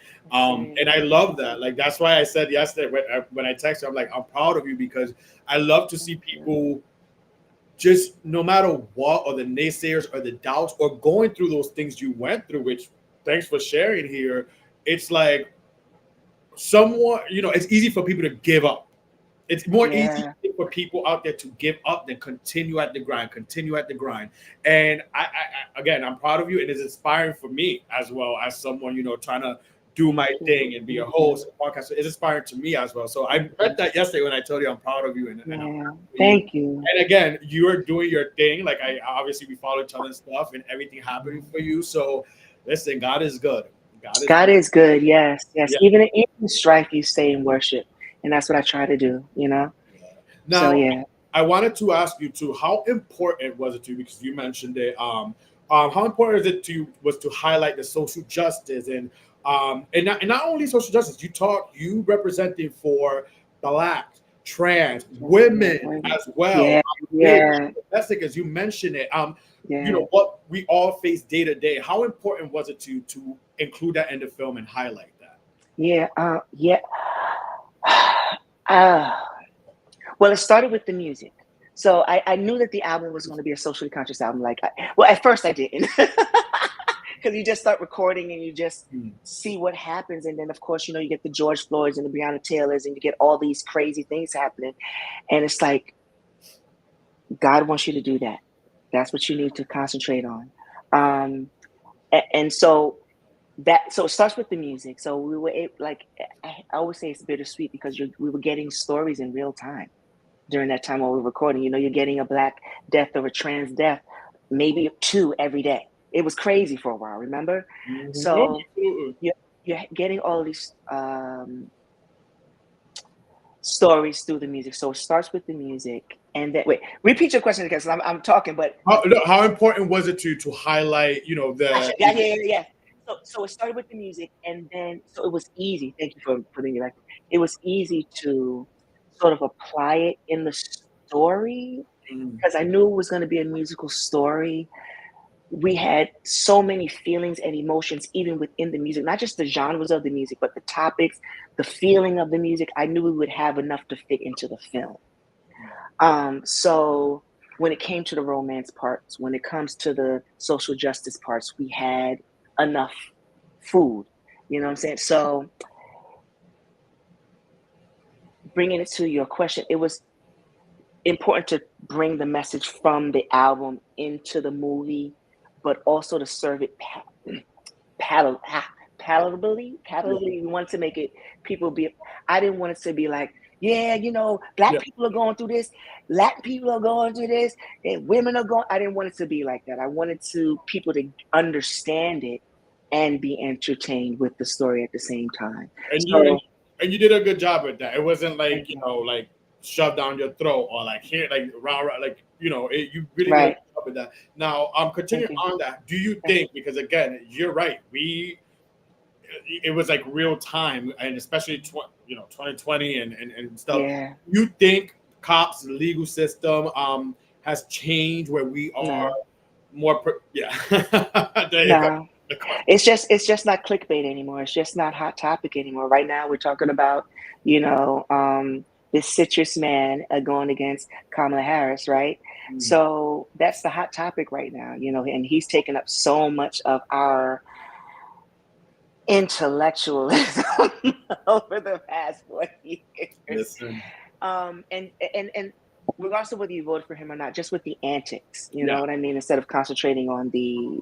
[SPEAKER 1] and I love that. Like that's why I said yesterday when I texted you, I'm like I'm proud of you because I love to see
[SPEAKER 2] thank you.
[SPEAKER 1] people just no matter what or the naysayers or the doubts or going through those things you went through. Which thanks for sharing here. It's like someone it's easy for people to give up. It's more easy
[SPEAKER 2] Yeah,
[SPEAKER 1] for people out there to give up than continue at the grind. And again, I'm proud of you, and it's inspiring for me as well as someone trying to do my
[SPEAKER 2] thank you.
[SPEAKER 1] thing and be a
[SPEAKER 2] Thank
[SPEAKER 1] host
[SPEAKER 2] you.
[SPEAKER 1] and podcast. It's inspiring to me as well. So I
[SPEAKER 2] Thank
[SPEAKER 1] meant
[SPEAKER 2] you.
[SPEAKER 1] that yesterday when I told you I'm proud of you and I'm
[SPEAKER 2] Yeah,
[SPEAKER 1] happy for you.
[SPEAKER 2] thank you.
[SPEAKER 1] And again, you are doing your thing. Like I obviously we follow each other and stuff, and everything happening for you. So listen, God is good. God is
[SPEAKER 2] God
[SPEAKER 1] good.
[SPEAKER 2] is good. Yes, yes.
[SPEAKER 1] Yeah.
[SPEAKER 2] Even strife, you stay in worship, and that's what I try to do. So
[SPEAKER 1] Now,
[SPEAKER 2] yeah.
[SPEAKER 1] I wanted to ask you too, how important was it to you because you mentioned it? How important is it to you was to highlight the social justice and not only social justice, you representing for black, trans,
[SPEAKER 2] Yeah,
[SPEAKER 1] women
[SPEAKER 2] women.
[SPEAKER 1] as well,
[SPEAKER 2] Yeah,
[SPEAKER 1] gay,
[SPEAKER 2] yeah,
[SPEAKER 1] domestic, as you mentioned it.
[SPEAKER 2] yeah,
[SPEAKER 1] What we all face day to day. How important was it to include that in the film and highlight that?
[SPEAKER 2] yeah, yeah. Uh, well, it started with the music. So I knew that the album was going to be a socially conscious album. Well, at first I didn't. because you just start recording and you just
[SPEAKER 1] Mm.
[SPEAKER 2] see what happens. And then, of course, you know, you get the George Floyds and the Breonna Taylors and you get all these crazy things happening. And it's like, God wants you to do that. That's what you need to concentrate on. And so it starts with the music. So we were like, I always say it's bittersweet because we were getting stories in real time during that time while we were recording. You know, you're getting a Black death or a trans death, maybe 2 every day. It was crazy for a while, remember?
[SPEAKER 1] Mhm.
[SPEAKER 2] So
[SPEAKER 1] Absolutely.
[SPEAKER 2] you're getting all of these stories through the music. So it starts with the music, and then wait, repeat your question because I'm talking, but
[SPEAKER 1] How important was it to highlight, you know, the
[SPEAKER 2] yeah. So it started with the music, and then so it was easy. Thank you for putting it back. It was easy to sort of apply it in the story
[SPEAKER 1] Mm.
[SPEAKER 2] because I knew it was going to be a musical story. We had so many feelings and emotions, even within the music, not just the genres of the music, but the topics, the feeling of the music. I knew we would have enough to fit into the film. So when it came to the romance parts, when it comes to the social justice parts, we had enough food. You know what I'm saying? So bringing it to your question, it was important to bring the message from the album into the movie, but also to serve it palatably. We wanted to make it people be. I didn't want it to be like, yeah, you know, Black
[SPEAKER 1] Yeah.
[SPEAKER 2] people are going through this, Latin people are going through this, and women are going. I didn't want it to be like that. I wanted people to understand it and be entertained with the story at the same time.
[SPEAKER 1] And
[SPEAKER 2] So
[SPEAKER 1] you did a good job with that. It wasn't like,
[SPEAKER 2] thank
[SPEAKER 1] you
[SPEAKER 2] you.
[SPEAKER 1] know, like shoved down your throat or like here, like round, like, you know, you really did a
[SPEAKER 2] Right.
[SPEAKER 1] good job with that. Now,
[SPEAKER 2] Thank
[SPEAKER 1] continuing
[SPEAKER 2] you.
[SPEAKER 1] on that, do you
[SPEAKER 2] Yeah.
[SPEAKER 1] think, because again, you're right, it was like real time, and especially 2020 and stuff.
[SPEAKER 2] Yeah.
[SPEAKER 1] You think cops, the legal system, has changed where we are
[SPEAKER 2] No.
[SPEAKER 1] more? Yeah, there you go.
[SPEAKER 2] No. It's just not clickbait anymore. It's just not hot topic anymore. Right now, we're talking about, you know, this citrus man going against Kamala Harris, right?
[SPEAKER 1] Mm.
[SPEAKER 2] So that's the hot topic right now, you know, and he's taken up so much of our intellectualism over the past 40 years.
[SPEAKER 1] Listen,
[SPEAKER 2] And regardless of whether you voted for him or not, just with the antics, you
[SPEAKER 1] yeah.
[SPEAKER 2] know what I mean, instead of concentrating on the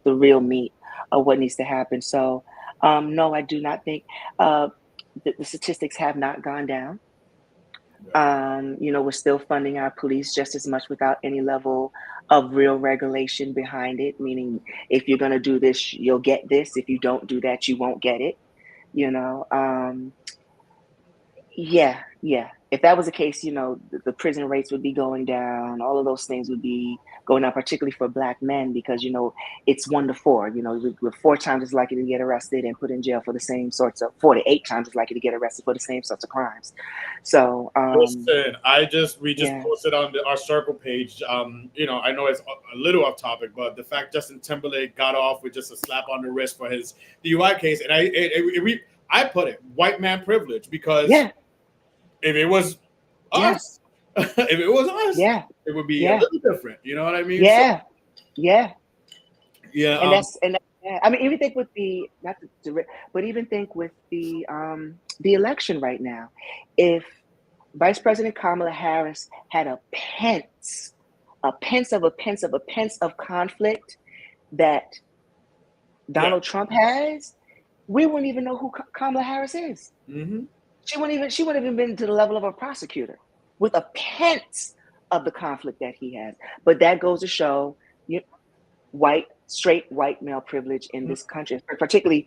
[SPEAKER 2] real meat of what needs to happen. So no, I do not think the statistics have not gone down. You know, we're still funding our police just as much without any level of real regulation behind it, meaning if you're going to do this, you'll get this. If you don't do that, you won't get it, you know. Yeah. If that was the case, you know, the prison rates would be going down. All of those things would be going down, particularly for Black men, because, you know, it's 1 to 4. You know, we're 4 times as likely to get arrested and put in jail for the same sorts of 4 to 8 times as likely to get arrested for the same sorts of crimes. So,
[SPEAKER 1] Listen, we just
[SPEAKER 2] yeah,
[SPEAKER 1] posted on our circle page. You know, I know it's a little off topic, but the fact Justin Timberlake got off with just a slap on the wrist for his DUI case, and I put it white man privilege, because
[SPEAKER 2] yeah,
[SPEAKER 1] if it was
[SPEAKER 2] yeah,
[SPEAKER 1] us, if it was us,
[SPEAKER 2] yeah,
[SPEAKER 1] it would be a
[SPEAKER 2] yeah,
[SPEAKER 1] little different. You know what I mean? So
[SPEAKER 2] yeah, yeah.
[SPEAKER 1] yeah,
[SPEAKER 2] Yeah. I mean, even think with the not the, but even think with the election right now, if Vice President Kamala Harris had a pence of a pence of a pence of conflict that
[SPEAKER 1] yeah.
[SPEAKER 2] Donald Trump has, we wouldn't even know who Kamala Harris is.
[SPEAKER 1] Mm-hmm.
[SPEAKER 2] She wouldn't even been to the level of a prosecutor with a pence of the conflict that he has. But that goes to show you straight white male privilege in this country, particularly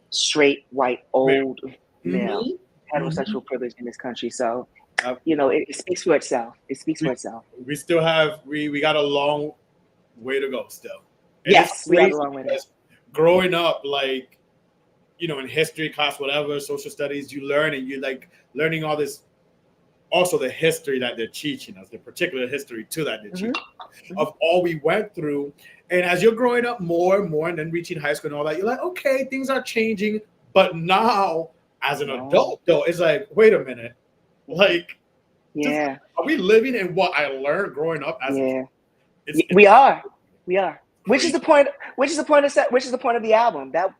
[SPEAKER 2] straight white old male
[SPEAKER 1] Mm-hmm. Mm-hmm.
[SPEAKER 2] heterosexual privilege in this country. So,
[SPEAKER 1] Uh,
[SPEAKER 2] you know, it speaks for itself. It speaks for
[SPEAKER 1] we,
[SPEAKER 2] itself.
[SPEAKER 1] we still have we got a long way to go still, and it's
[SPEAKER 2] Yes, we got a
[SPEAKER 1] crazy
[SPEAKER 2] long way to go.
[SPEAKER 1] because growing up, like, you know, in history class, whatever, social studies, you learn, and you like learning all this, also the history that they're teaching us, the particular history too that they're teaching of all we went through. And as you're growing up more and more and then reaching high school and all that, you're like, okay, things are changing. But now, as an adult, though, it's like, wait a minute, like,
[SPEAKER 2] Yeah,
[SPEAKER 1] are we living in what I learned growing up as a kid?
[SPEAKER 2] yeah.
[SPEAKER 1] It's
[SPEAKER 2] We are. Which is the point. Which is the point of Which is the point of the album. That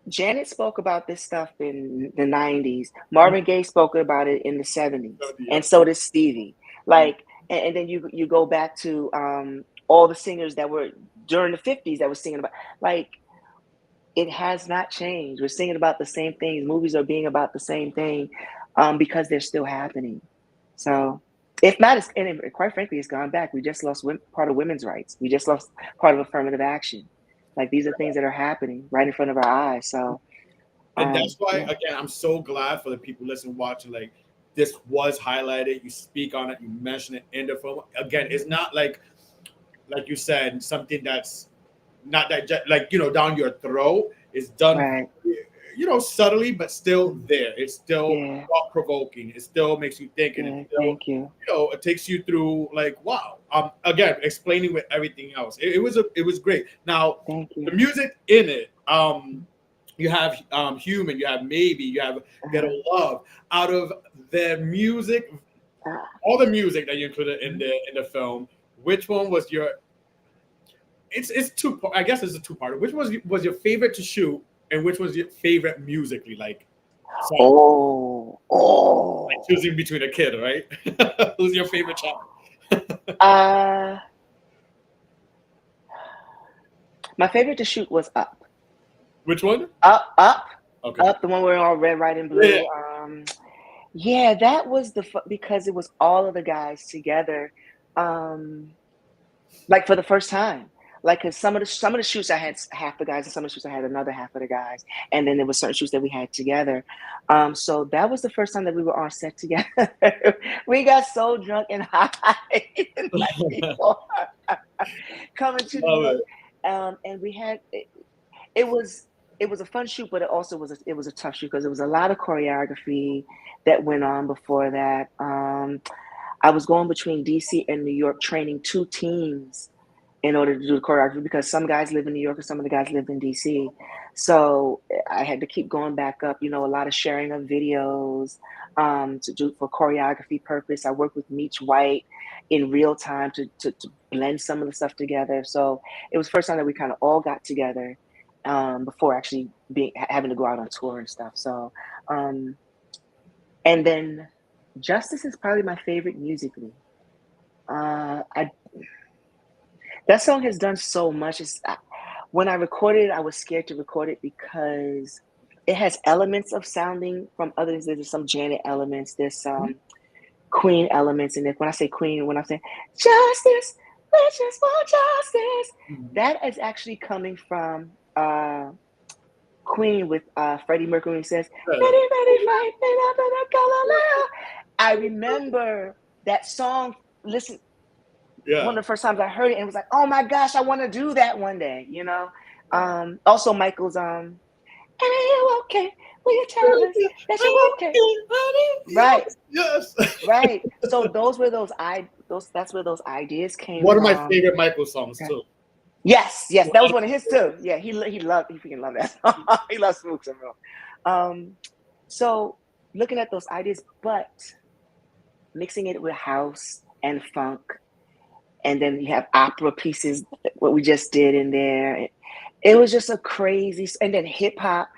[SPEAKER 2] Janet spoke about this stuff in the 90s. Marvin Gaye spoke about it in the 70s. And so did Stevie. Like, and then you go back to all the singers that were during the 50s that were singing about, like, it has not changed. We're singing about the same things. Movies are being about the same thing because they're still happening. So if not, and quite frankly, it's gone back. We just lost part of women's rights. We just lost part of affirmative action. Like, these are things that are happening right in front of our eyes. So,
[SPEAKER 1] and that's why, again, I'm so glad for the people listening, watching. Like, this was highlighted. You speak on it. You mention it in the film. Again, it's not like you said, something that's not that like, down your throat. It's done, subtly, but still there. It's still thought provoking. It still makes you think, and it still,
[SPEAKER 2] thank you.
[SPEAKER 1] It takes you through, like, wow. Again, explaining with everything else, it was great. Now, the music in it, you have Human, you have Maybe, you have Get a Love. Out of the music, all the music that you included in the film, which one was your? It's two. I guess it's a two-parter. Which was your favorite to shoot, and which was your favorite musically? Like, like choosing between a kid, right? Who's your favorite child?
[SPEAKER 2] My favorite to shoot was Up.
[SPEAKER 1] Which one?
[SPEAKER 2] Up.
[SPEAKER 1] Okay.
[SPEAKER 2] Up, the one where all red, white, and blue. Yeah. That was because it was all of the guys together, like, for the first time. Like, cause some of the shoots I had half the guys, and some of the shoots I had another half of the guys, and then there were certain shoots that we had together. So that was the first time that we were on set together. We got so drunk and high coming to New York, and we had it was a fun shoot, but it also was a tough shoot because there was a lot of choreography that went on before that. I was going between DC and New York, training two teams in order to do the choreography, because some guys live in New York and some of the guys lived in DC. So I had to keep going back up, a lot of sharing of videos to do for choreography purpose. I worked with Meech White in real time to blend some of the stuff together. So it was the first time that we kind of all got together before actually having to go out on tour and stuff. So, and then Justice is probably my favorite musically. That song has done so much. When I recorded it, I was scared to record it because it has elements of sounding from others. There's some Janet elements. There's some Queen elements. And when I say Queen, when I'm saying justice, let's just want justice, that is actually coming from Queen with Freddie Mercury. Says, ready, fight, I remember that song. Listen. Yeah. One of the first times I heard it, and it was like, oh my gosh, I want to do that one day, Also Michael's are you okay? Will you tell us that you're okay? Right.
[SPEAKER 1] Yes.
[SPEAKER 2] Right. So that's where those ideas came from.
[SPEAKER 1] One of my favorite Michael songs too.
[SPEAKER 2] Yes, that was one of his too. Yeah, he freaking loved that song. He loves Smooks and Real. So looking at those ideas, but mixing it with house and funk. And then you have opera pieces, what we just did in there. It was just a crazy, and then hip hop.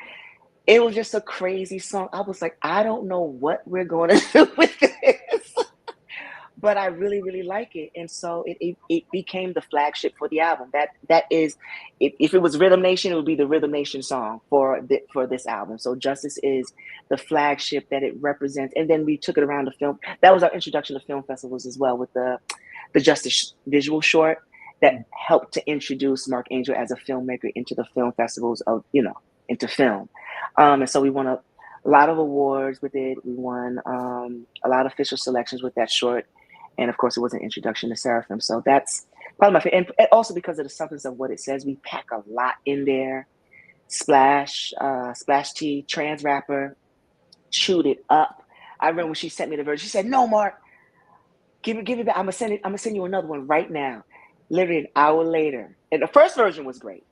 [SPEAKER 2] It was just a crazy song. I was like, I don't know what we're going to do with this, but I really, really like it. And so it became the flagship for the album. That is, if it was Rhythm Nation, it would be the Rhythm Nation song for this album. So Justice is the flagship that it represents. And then we took it around the film. That was our introduction to film festivals as well, with the Justice visual short that helped to introduce Marck Angel as a filmmaker into the film festivals of, into film. And so we won a lot of awards with it. We won a lot of official selections with that short. And of course, it was an introduction to Seraphim. So that's probably my favorite. And also because of the substance of what it says, we pack a lot in there. Splash T, trans rapper, chewed it up. I remember when she sent me the version, she said, no, Mark, give it back. I'm gonna send you another one right now. Literally an hour later. And the first version was great.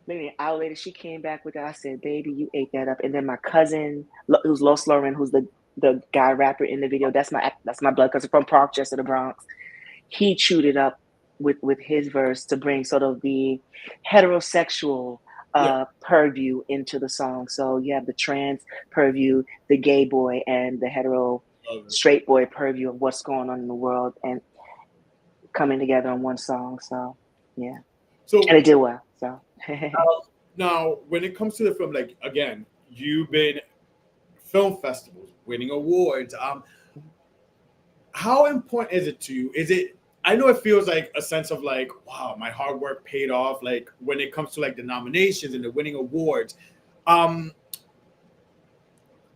[SPEAKER 2] Literally an hour later, she came back with it. I said, baby, you ate that up. And then my cousin, who's Los Lauren, who's the guy rapper in the video, that's my blood cousin from Park, just in the Bronx. He chewed it up with his verse to bring sort of the heterosexual
[SPEAKER 1] Yeah.
[SPEAKER 2] purview into the song. So you have the trans purview, the gay boy, and the hetero
[SPEAKER 1] Love it.
[SPEAKER 2] straight boy purview of what's going on in the world and coming together on one song. So yeah,
[SPEAKER 1] So
[SPEAKER 2] and it did well. So
[SPEAKER 1] now, when it comes to the film, like again, you've been film festivals, winning awards. How important is it to you? Is it? I know it feels like a sense of like, wow, my hard work paid off. Like when it comes to like the nominations and the winning awards, um,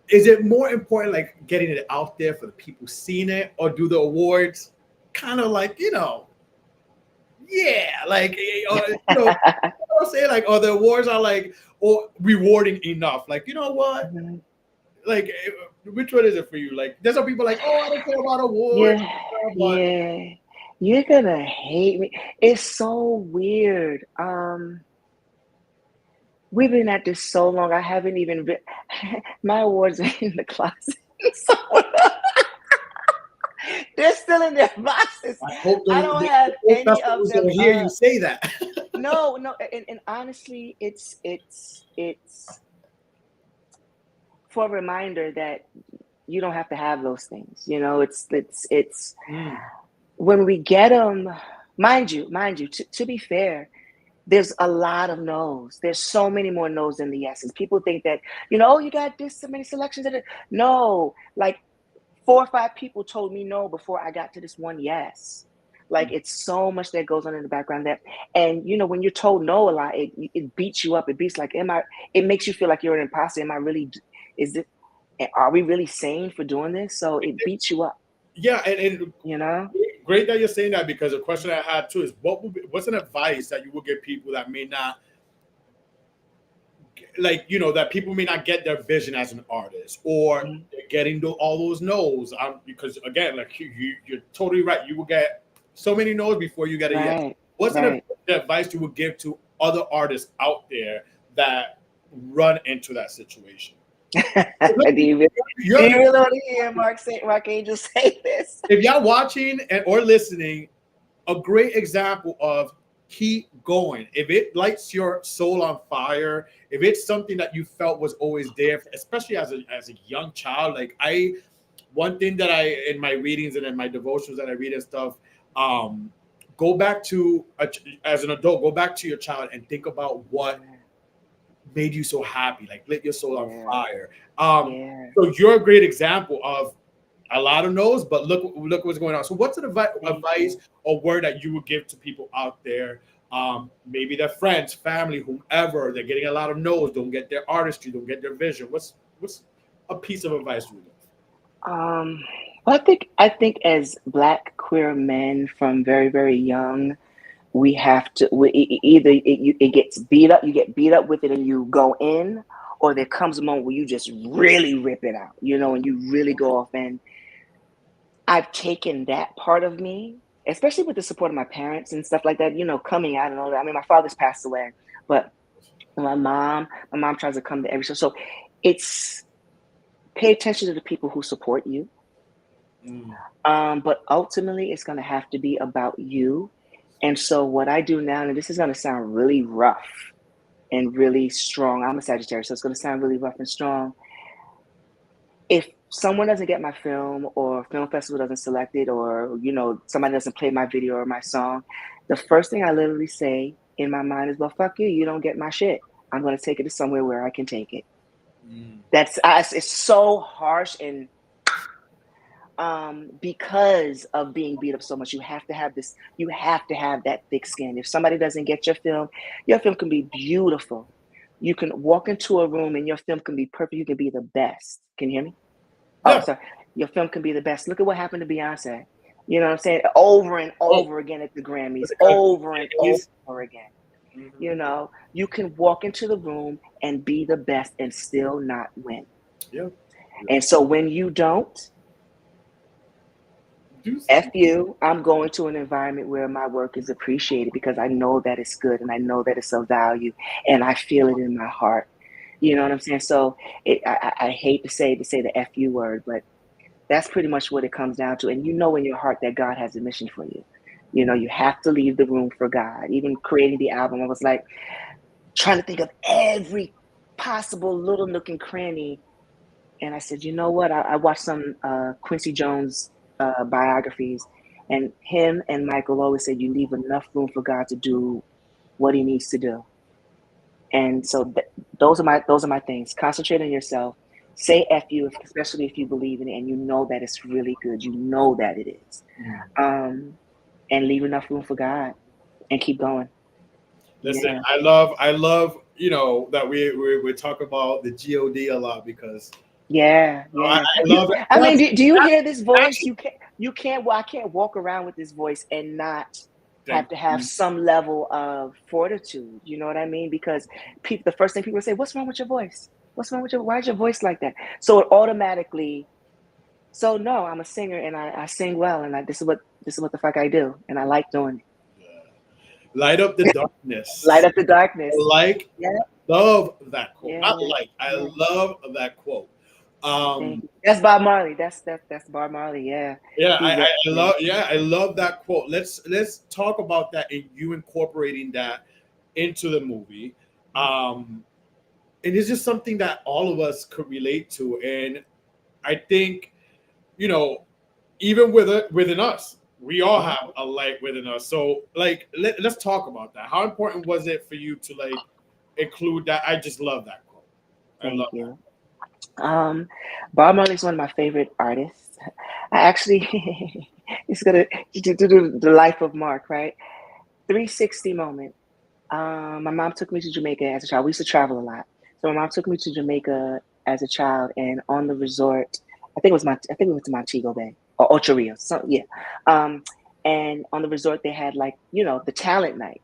[SPEAKER 1] is it more important like getting it out there for the people seeing it, or do the awards kind of like yeah, like I'm saying like, oh, the awards are like or rewarding enough. Like, you know what?
[SPEAKER 2] Mhm.
[SPEAKER 1] Like, which one is it for you? Like, there's some people like, oh, I don't care about awards,
[SPEAKER 2] Yeah,
[SPEAKER 1] but
[SPEAKER 2] yeah. You're gonna hate me. It's so weird. We've been at this so long. I haven't even been. My awards are in the closet. So they're still in their boxes.
[SPEAKER 1] I hope
[SPEAKER 2] I
[SPEAKER 1] those
[SPEAKER 2] don't
[SPEAKER 1] the
[SPEAKER 2] have
[SPEAKER 1] film
[SPEAKER 2] any of
[SPEAKER 1] festivals
[SPEAKER 2] them
[SPEAKER 1] don't hear you
[SPEAKER 2] up.
[SPEAKER 1] say that.
[SPEAKER 2] No, no, and honestly, it's for a reminder that you don't have to have those things. You know, it's
[SPEAKER 1] Mm,
[SPEAKER 2] when we get them. Mind you. To be fair, there's a lot of no's. There's so many more no's than the yeses. People think that, oh, you got this so many selections. No, like 4 or 5 people told me no before I got to this one yes. Like
[SPEAKER 1] mm.
[SPEAKER 2] it's so much that goes on in the background that, and when you're told no a lot, it beats you up. It beats like, it makes you feel like you're an imposter. Am I really, is it, are we really sane for doing this? So it beats you up,
[SPEAKER 1] Yeah, and
[SPEAKER 2] you know?
[SPEAKER 1] great that you're saying that because the question I had too is what's an advice that you would give people that may not like that people may not get their vision as an artist or
[SPEAKER 2] Mhm.
[SPEAKER 1] they're getting all those no's because again like you're totally right, you will get so many no's before you get a yes.
[SPEAKER 2] Right,
[SPEAKER 1] What's an
[SPEAKER 2] right.
[SPEAKER 1] advice you would give to other artists out there that run into that situation?
[SPEAKER 2] do you really, do
[SPEAKER 1] you're,
[SPEAKER 2] you really want to hear Mark Angel say this?
[SPEAKER 1] if y'all watching and or listening, a great example of keep going. If it lights your soul on fire, if it's something that you felt was always there, especially as a young child, like one thing that I in my readings and in my devotions that I read and stuff, um, go back to as an adult, go back to your child and think about what made you so happy, like lit your soul on
[SPEAKER 2] Yeah,
[SPEAKER 1] fire.
[SPEAKER 2] yeah.
[SPEAKER 1] So you're a great example of a lot of no's, but look what's going on. So what's an
[SPEAKER 2] Thank
[SPEAKER 1] advice
[SPEAKER 2] you.
[SPEAKER 1] or word that you would give to people out there? Maybe their friends, family, whomever, they're getting a lot of no's, don't get their artistry, don't get their vision. What's a piece of advice you would give?
[SPEAKER 2] Um, well, I think as Black queer men from very very young, we have to either it gets beat up, you get beat up with it, and you go in, or there comes a moment where you just really rip it out, and you really go off. And I've taken that part of me, especially with the support of my parents and stuff like that. Coming out and all that. I mean, my father's passed away, but my mom tries to come to every show. So it's pay attention to the people who support you.
[SPEAKER 1] Mm,
[SPEAKER 2] But ultimately, it's going to have to be about you. And so, what I do now, and this is going to sound really rough and really strong. I'm a Sagittarius, so it's going to sound really rough and strong. If someone doesn't get my film, or film festival doesn't select it, or somebody doesn't play my video or my song, the first thing I literally say in my mind is, "Well, fuck you. You don't get my shit. I'm going to take it to somewhere where I can take it."
[SPEAKER 1] mm.
[SPEAKER 2] It's so harsh, and because of being beat up so much, you have to have that thick skin. If somebody doesn't get your film can be beautiful. You can walk into a room and your film can be perfect. You can be the best. Can you hear me? Oh,
[SPEAKER 1] Yeah.
[SPEAKER 2] sorry. Your film can be the best. Look at what happened to Beyonce. You know what I'm saying? Over and
[SPEAKER 1] Oh,
[SPEAKER 2] over again at the Grammys,
[SPEAKER 1] because
[SPEAKER 2] over and
[SPEAKER 1] it's-
[SPEAKER 2] over again.
[SPEAKER 1] Mhm.
[SPEAKER 2] You can walk into the room and be the best and still not win.
[SPEAKER 1] Yeah.
[SPEAKER 2] And so when you don't,
[SPEAKER 1] Do
[SPEAKER 2] F you, I'm going to an environment where my work is appreciated because I know that it's good and I know that it's of value and I feel it in my heart. You know what I'm saying? So I hate to say the F you word, but that's pretty much what it comes down to. And you know in your heart that God has a mission for you. You know, you have to leave the room for God. Even creating the album, I was like trying to think of every possible little nook and cranny. And I said, you know what? I watched some Quincy Jones biographies, and him and Michael always said you leave enough room for God to do what he needs to do. And so those are my things. Concentrate on yourself. Say F you, especially if you believe in it and you know that it's really good. You know that it is. And leave enough room for God and keep going.
[SPEAKER 1] Listen,
[SPEAKER 2] Yeah.
[SPEAKER 1] I love, that we talk about the God a lot because
[SPEAKER 2] Yeah.
[SPEAKER 1] I
[SPEAKER 2] You,
[SPEAKER 1] love it.
[SPEAKER 2] I mean, do you hear this voice?
[SPEAKER 1] Actually,
[SPEAKER 2] You can't. Well, I can't walk around with this voice and not have
[SPEAKER 1] thank
[SPEAKER 2] to have
[SPEAKER 1] you.
[SPEAKER 2] some level of fortitude. You know what I mean? Because the first thing people say, "What's wrong with your voice? What's wrong with your? Why is your voice like that?" So it automatically. So no, I'm a singer and I sing well, and this is what the fuck I do, and I like doing it.
[SPEAKER 1] Light up the
[SPEAKER 2] Light
[SPEAKER 1] darkness.
[SPEAKER 2] up the darkness.
[SPEAKER 1] Like,
[SPEAKER 2] Yeah,
[SPEAKER 1] love that quote.
[SPEAKER 2] yeah,
[SPEAKER 1] Not like, I
[SPEAKER 2] yeah.
[SPEAKER 1] love that quote.
[SPEAKER 2] Thank you. That's Bob Marley. That's Bob Marley. Yeah,
[SPEAKER 1] Yeah,
[SPEAKER 2] he wrote. Yeah.
[SPEAKER 1] I love that quote. Let's talk about that and you incorporating that into the movie. And it's just something that all of us could relate to. And I think, you know, even within us, we all have a light within us. So like let's talk about that. How important was it for you to like include that? I just love that quote. I
[SPEAKER 2] Thank
[SPEAKER 1] love
[SPEAKER 2] you. Bob Marley's one of my favorite artists. I actually, it's gonna do the life of Mark, right? 360 moment. My mom took me to Jamaica as a child. We used to travel a lot, so my mom took me to Jamaica as a child, and on the resort, I think we went to Montego Bay or Ocho Rios. So yeah, and on the resort they had like the talent night.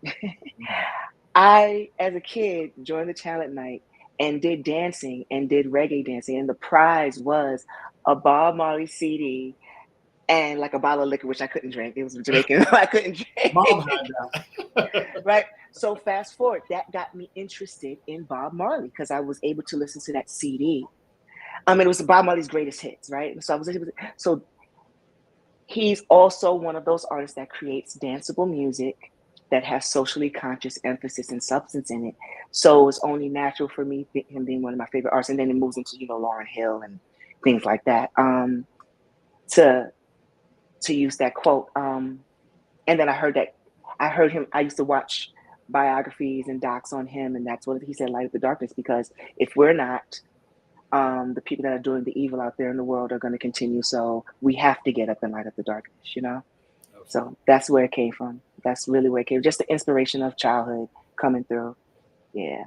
[SPEAKER 2] I, as a kid, joined the talent night and did dancing and did reggae dancing, and the prize was a Bob Marley CD and like a bottle of liquor, which I couldn't drink. It was Jamaican, I couldn't drink.
[SPEAKER 1] Mom had that.
[SPEAKER 2] Right. So fast forward, that got me interested in Bob Marley because I was able to listen to that CD. It was Bob Marley's greatest hits, right? So I was able to, so he's also one of those artists that creates danceable music that has socially conscious emphasis and substance in it. So it's only natural for me, him being one of my favorite artists, and then it moves into Lauryn Hill and things like that. To use that quote, and then I heard him. I used to watch biographies and docs on him, and that's what he said: "Light up the darkness." Because if we're not, the people that are doing the evil out there in the world are going to continue. So we have to get up and light up the darkness. So that's where it came from. That's really where it came. Just the inspiration of childhood coming through. Yeah.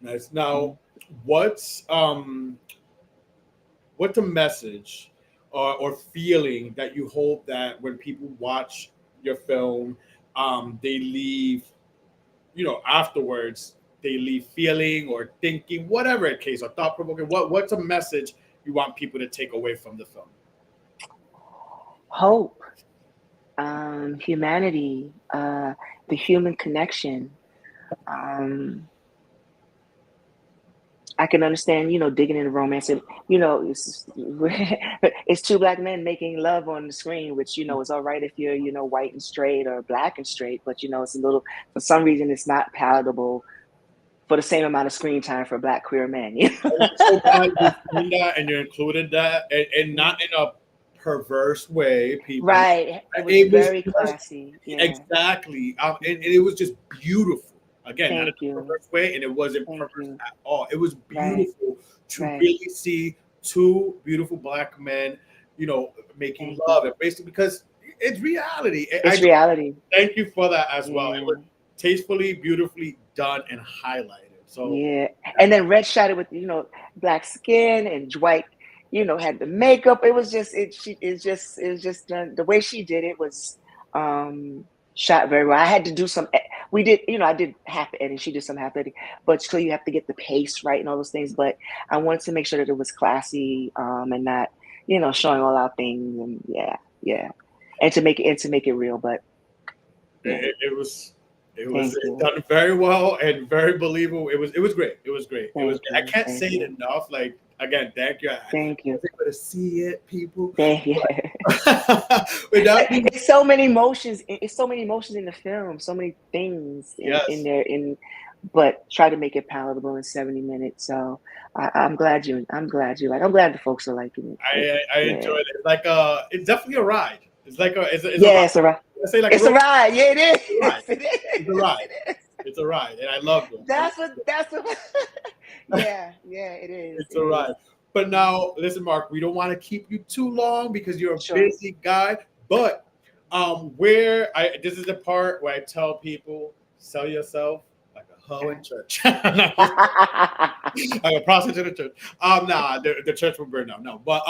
[SPEAKER 1] Nice. Now, what's the message or feeling that you hope that when people watch your film, they leave, afterwards, they leave feeling or thinking, whatever the case, or thought provoking. What's a message you want people to take away from the film?
[SPEAKER 2] Hope, humanity, the human connection. I can understand, digging into romance, and it's two black men making love on the screen, which is all right if you're white and straight or black and straight, but it's a little, for some reason it's not palatable for the same amount of screen time for black queer men.
[SPEAKER 1] I'm so glad you've seen that and you included that, and not in a perverse way, people.
[SPEAKER 2] Right. It was very classy. Yeah.
[SPEAKER 1] Exactly. And it was just beautiful. Again, not in
[SPEAKER 2] Thank
[SPEAKER 1] a
[SPEAKER 2] you.
[SPEAKER 1] perverse way, and it wasn't
[SPEAKER 2] Thank
[SPEAKER 1] perverse
[SPEAKER 2] you.
[SPEAKER 1] at all. It was beautiful to
[SPEAKER 2] Right.
[SPEAKER 1] really see two beautiful black men, making
[SPEAKER 2] Thank
[SPEAKER 1] love.
[SPEAKER 2] you.
[SPEAKER 1] And basically, because it's reality.
[SPEAKER 2] It's reality.
[SPEAKER 1] Thank you for that as well.
[SPEAKER 2] Yeah.
[SPEAKER 1] It was tastefully, beautifully done and highlighted. So
[SPEAKER 2] yeah. And then Red shot it with black skin, and Dwight had the makeup. It was just the way she did it was shot very well. I had to do some. We did, I did half the editing. She did some half editing, but so you have to get the pace right and all those things. But I wanted to make sure that it was classy, and not showing all our things, and yeah, and to make it real. But yeah.
[SPEAKER 1] it was done very well and very believable. It was great. It was great. I can't say it enough. Like, again, thank you.
[SPEAKER 2] Thank you.
[SPEAKER 1] I was able to see it, people.
[SPEAKER 2] Thank you.
[SPEAKER 1] With that being,
[SPEAKER 2] It's so many emotions. It's so many emotions in the film. So many things in
[SPEAKER 1] yes,
[SPEAKER 2] there. But try to make it palatable in 70 minutes. So I'm glad you. I'm glad you like. I'm glad the folks are liking it.
[SPEAKER 1] I
[SPEAKER 2] Yeah.
[SPEAKER 1] enjoyed it. Like it's definitely a ride. It's like it's a
[SPEAKER 2] Yeah,
[SPEAKER 1] ride.
[SPEAKER 2] it's a ride.
[SPEAKER 1] I say like a
[SPEAKER 2] It's a
[SPEAKER 1] road
[SPEAKER 2] ride. Yeah, it is.
[SPEAKER 1] ride.
[SPEAKER 2] It
[SPEAKER 1] It's a
[SPEAKER 2] is.
[SPEAKER 1] ride.
[SPEAKER 2] It is.
[SPEAKER 1] It's a ride, and I love it.
[SPEAKER 2] That's what. That's what. Yeah. Yeah. It is.
[SPEAKER 1] It's
[SPEAKER 2] It
[SPEAKER 1] a
[SPEAKER 2] is.
[SPEAKER 1] ride. But now, listen, Mark, we don't want to keep you too long because you're a
[SPEAKER 2] Sure.
[SPEAKER 1] busy guy. But where I this is the part where I tell people sell yourself like a hoe in church, like a prostitute in church. Nah, the church will burn down. No, but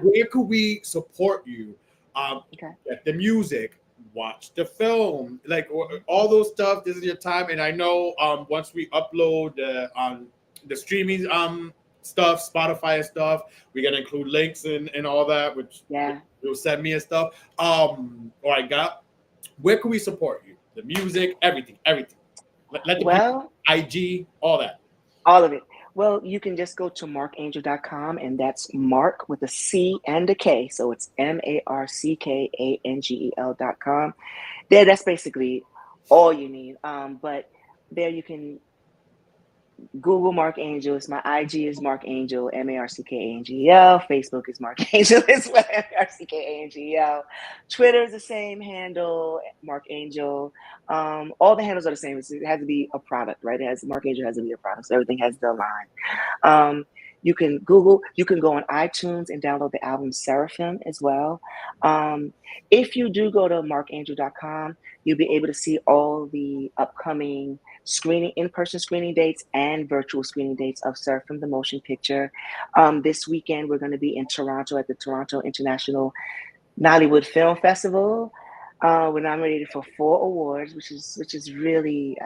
[SPEAKER 1] where could we support you?
[SPEAKER 2] Okay.
[SPEAKER 1] Get the music, watch the film, like all those stuff. This is your time, and I know once we upload on the streaming stuff, Spotify and stuff, we're gonna include links and all that, which
[SPEAKER 2] Yeah.
[SPEAKER 1] you'll send me and stuff. Or I got. Where can we support you? The music, everything, everything. Let the people,
[SPEAKER 2] Well,
[SPEAKER 1] IG, all that.
[SPEAKER 2] all of it. Well, you can just go to markangel.com, and that's Mark with a C and a K. So it's MarckAngel.com. There, that's basically all you need. But there you can Google Mark Angel. It's my IG is Mark Angel, MarckAngel. Facebook is Mark Angel as well, MarckAngel. Twitter is the same handle, Mark Angel. All the handles are the same. It has to be a product, right? Mark Angel has to be a product, so everything has to align. You can go on iTunes and download the album Seraphim as well. If you do go to markangel.com, you'll be able to see all the upcoming in-person screening dates and virtual screening dates of Seraphim the Motion Picture. This weekend, we're going to be in Toronto at the Toronto International Nollywood Film Festival. We're nominated for 4 awards, which is really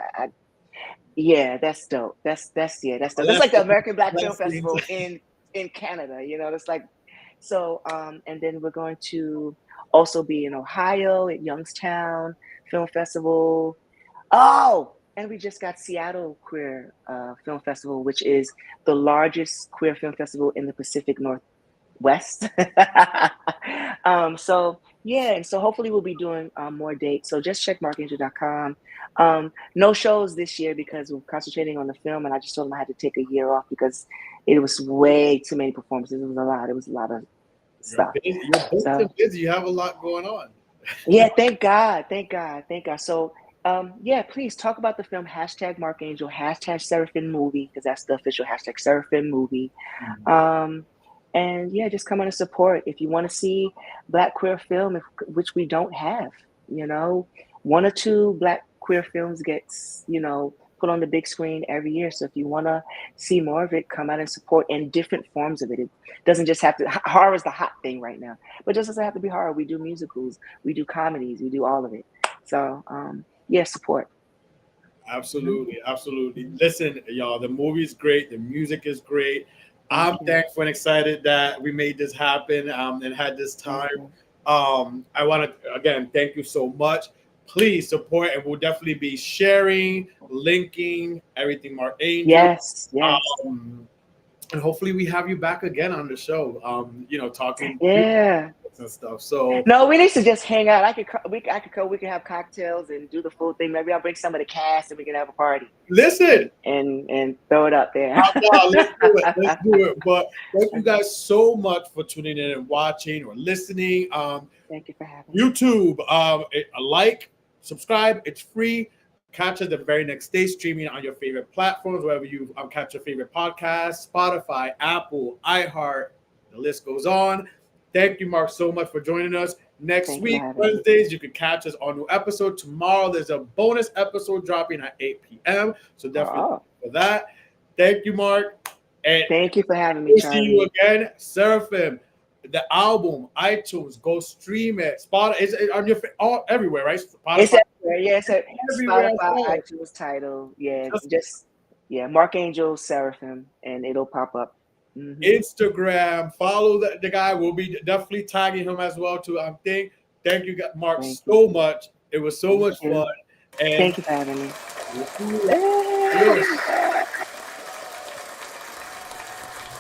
[SPEAKER 2] yeah, that's dope. That's dope. That's like the American Black Film
[SPEAKER 1] Blessings.
[SPEAKER 2] Festival in Canada. That's like so. And then we're going to also be in Ohio at Youngstown Film Festival. Oh, and we just got Seattle Queer Film Festival, which is the largest queer film festival in the Pacific Northwest. So yeah, and so hopefully we'll be doing more dates. So just check markangel.com. No shows this year because we're concentrating on the film, and I just told them I had to take a year off because it was way too many performances. It was a lot. It was a lot of stuff.
[SPEAKER 1] You're busy. You have a lot going on.
[SPEAKER 2] Yeah, thank God. So yeah, please talk about the film, hashtag Mark Angel, hashtag Seraphim movie, because that's the official hashtag Seraphim movie. And yeah, just come on and support. If you want to see Black queer film, which we don't have, 1 or 2 Black queer films gets, put on the big screen every year. So if you want to see more of it, come out and support in different forms of it. It doesn't just have to, horror is the hot thing right now, but it doesn't have to be horror. We do musicals, we do comedies, we do all of it. So yeah, support.
[SPEAKER 1] Absolutely. Listen, y'all, the movie's great. The music is great. I'm thankful and excited that we made this happen and had this time. I want to, again, thank you so much. Please support, and we'll definitely be sharing, linking everything Mark Angel.
[SPEAKER 2] Yes.
[SPEAKER 1] And hopefully we have you back again on the show, talking
[SPEAKER 2] and
[SPEAKER 1] stuff. So
[SPEAKER 2] no, we need to just hang out. We can have cocktails and do the full thing. Maybe I'll bring some of the cast and we can have a party.
[SPEAKER 1] Listen
[SPEAKER 2] and throw it up there.
[SPEAKER 1] Let's do it. But thank you guys so much for tuning in and watching or listening.
[SPEAKER 2] Thank you for having me.
[SPEAKER 1] YouTube, like, subscribe. It's free. Catch us the very next day, streaming on your favorite platforms, wherever you catch your favorite podcast, Spotify, Apple, iHeart. The list goes on. Thank you, Mark, so much for joining us. Next week, Wednesdays, you can catch us on a new episode. Tomorrow, there's a bonus episode dropping at 8 p.m. So definitely for that. Thank you, Mark. And
[SPEAKER 2] thank you for having me, Charlie.
[SPEAKER 1] See you again. Seraphim, the album, iTunes, go stream it. Spotify, it's on your everywhere, right? Spotify,
[SPEAKER 2] it's everywhere. Yeah, it's everywhere. Spotify, iTunes, title. Yeah, just Mark Angel, Seraphim, and it'll pop up.
[SPEAKER 1] Instagram, follow the guy. We'll be definitely tagging him as well too. Thank you, Mark, so much. It was so much fun. And
[SPEAKER 2] thank you for having me.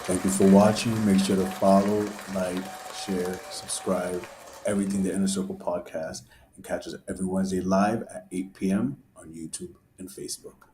[SPEAKER 3] Thank you for watching. Make sure to follow, like, share, subscribe, everything the Inner Circle podcast, and catch us every Wednesday live at 8 p.m. on YouTube and Facebook.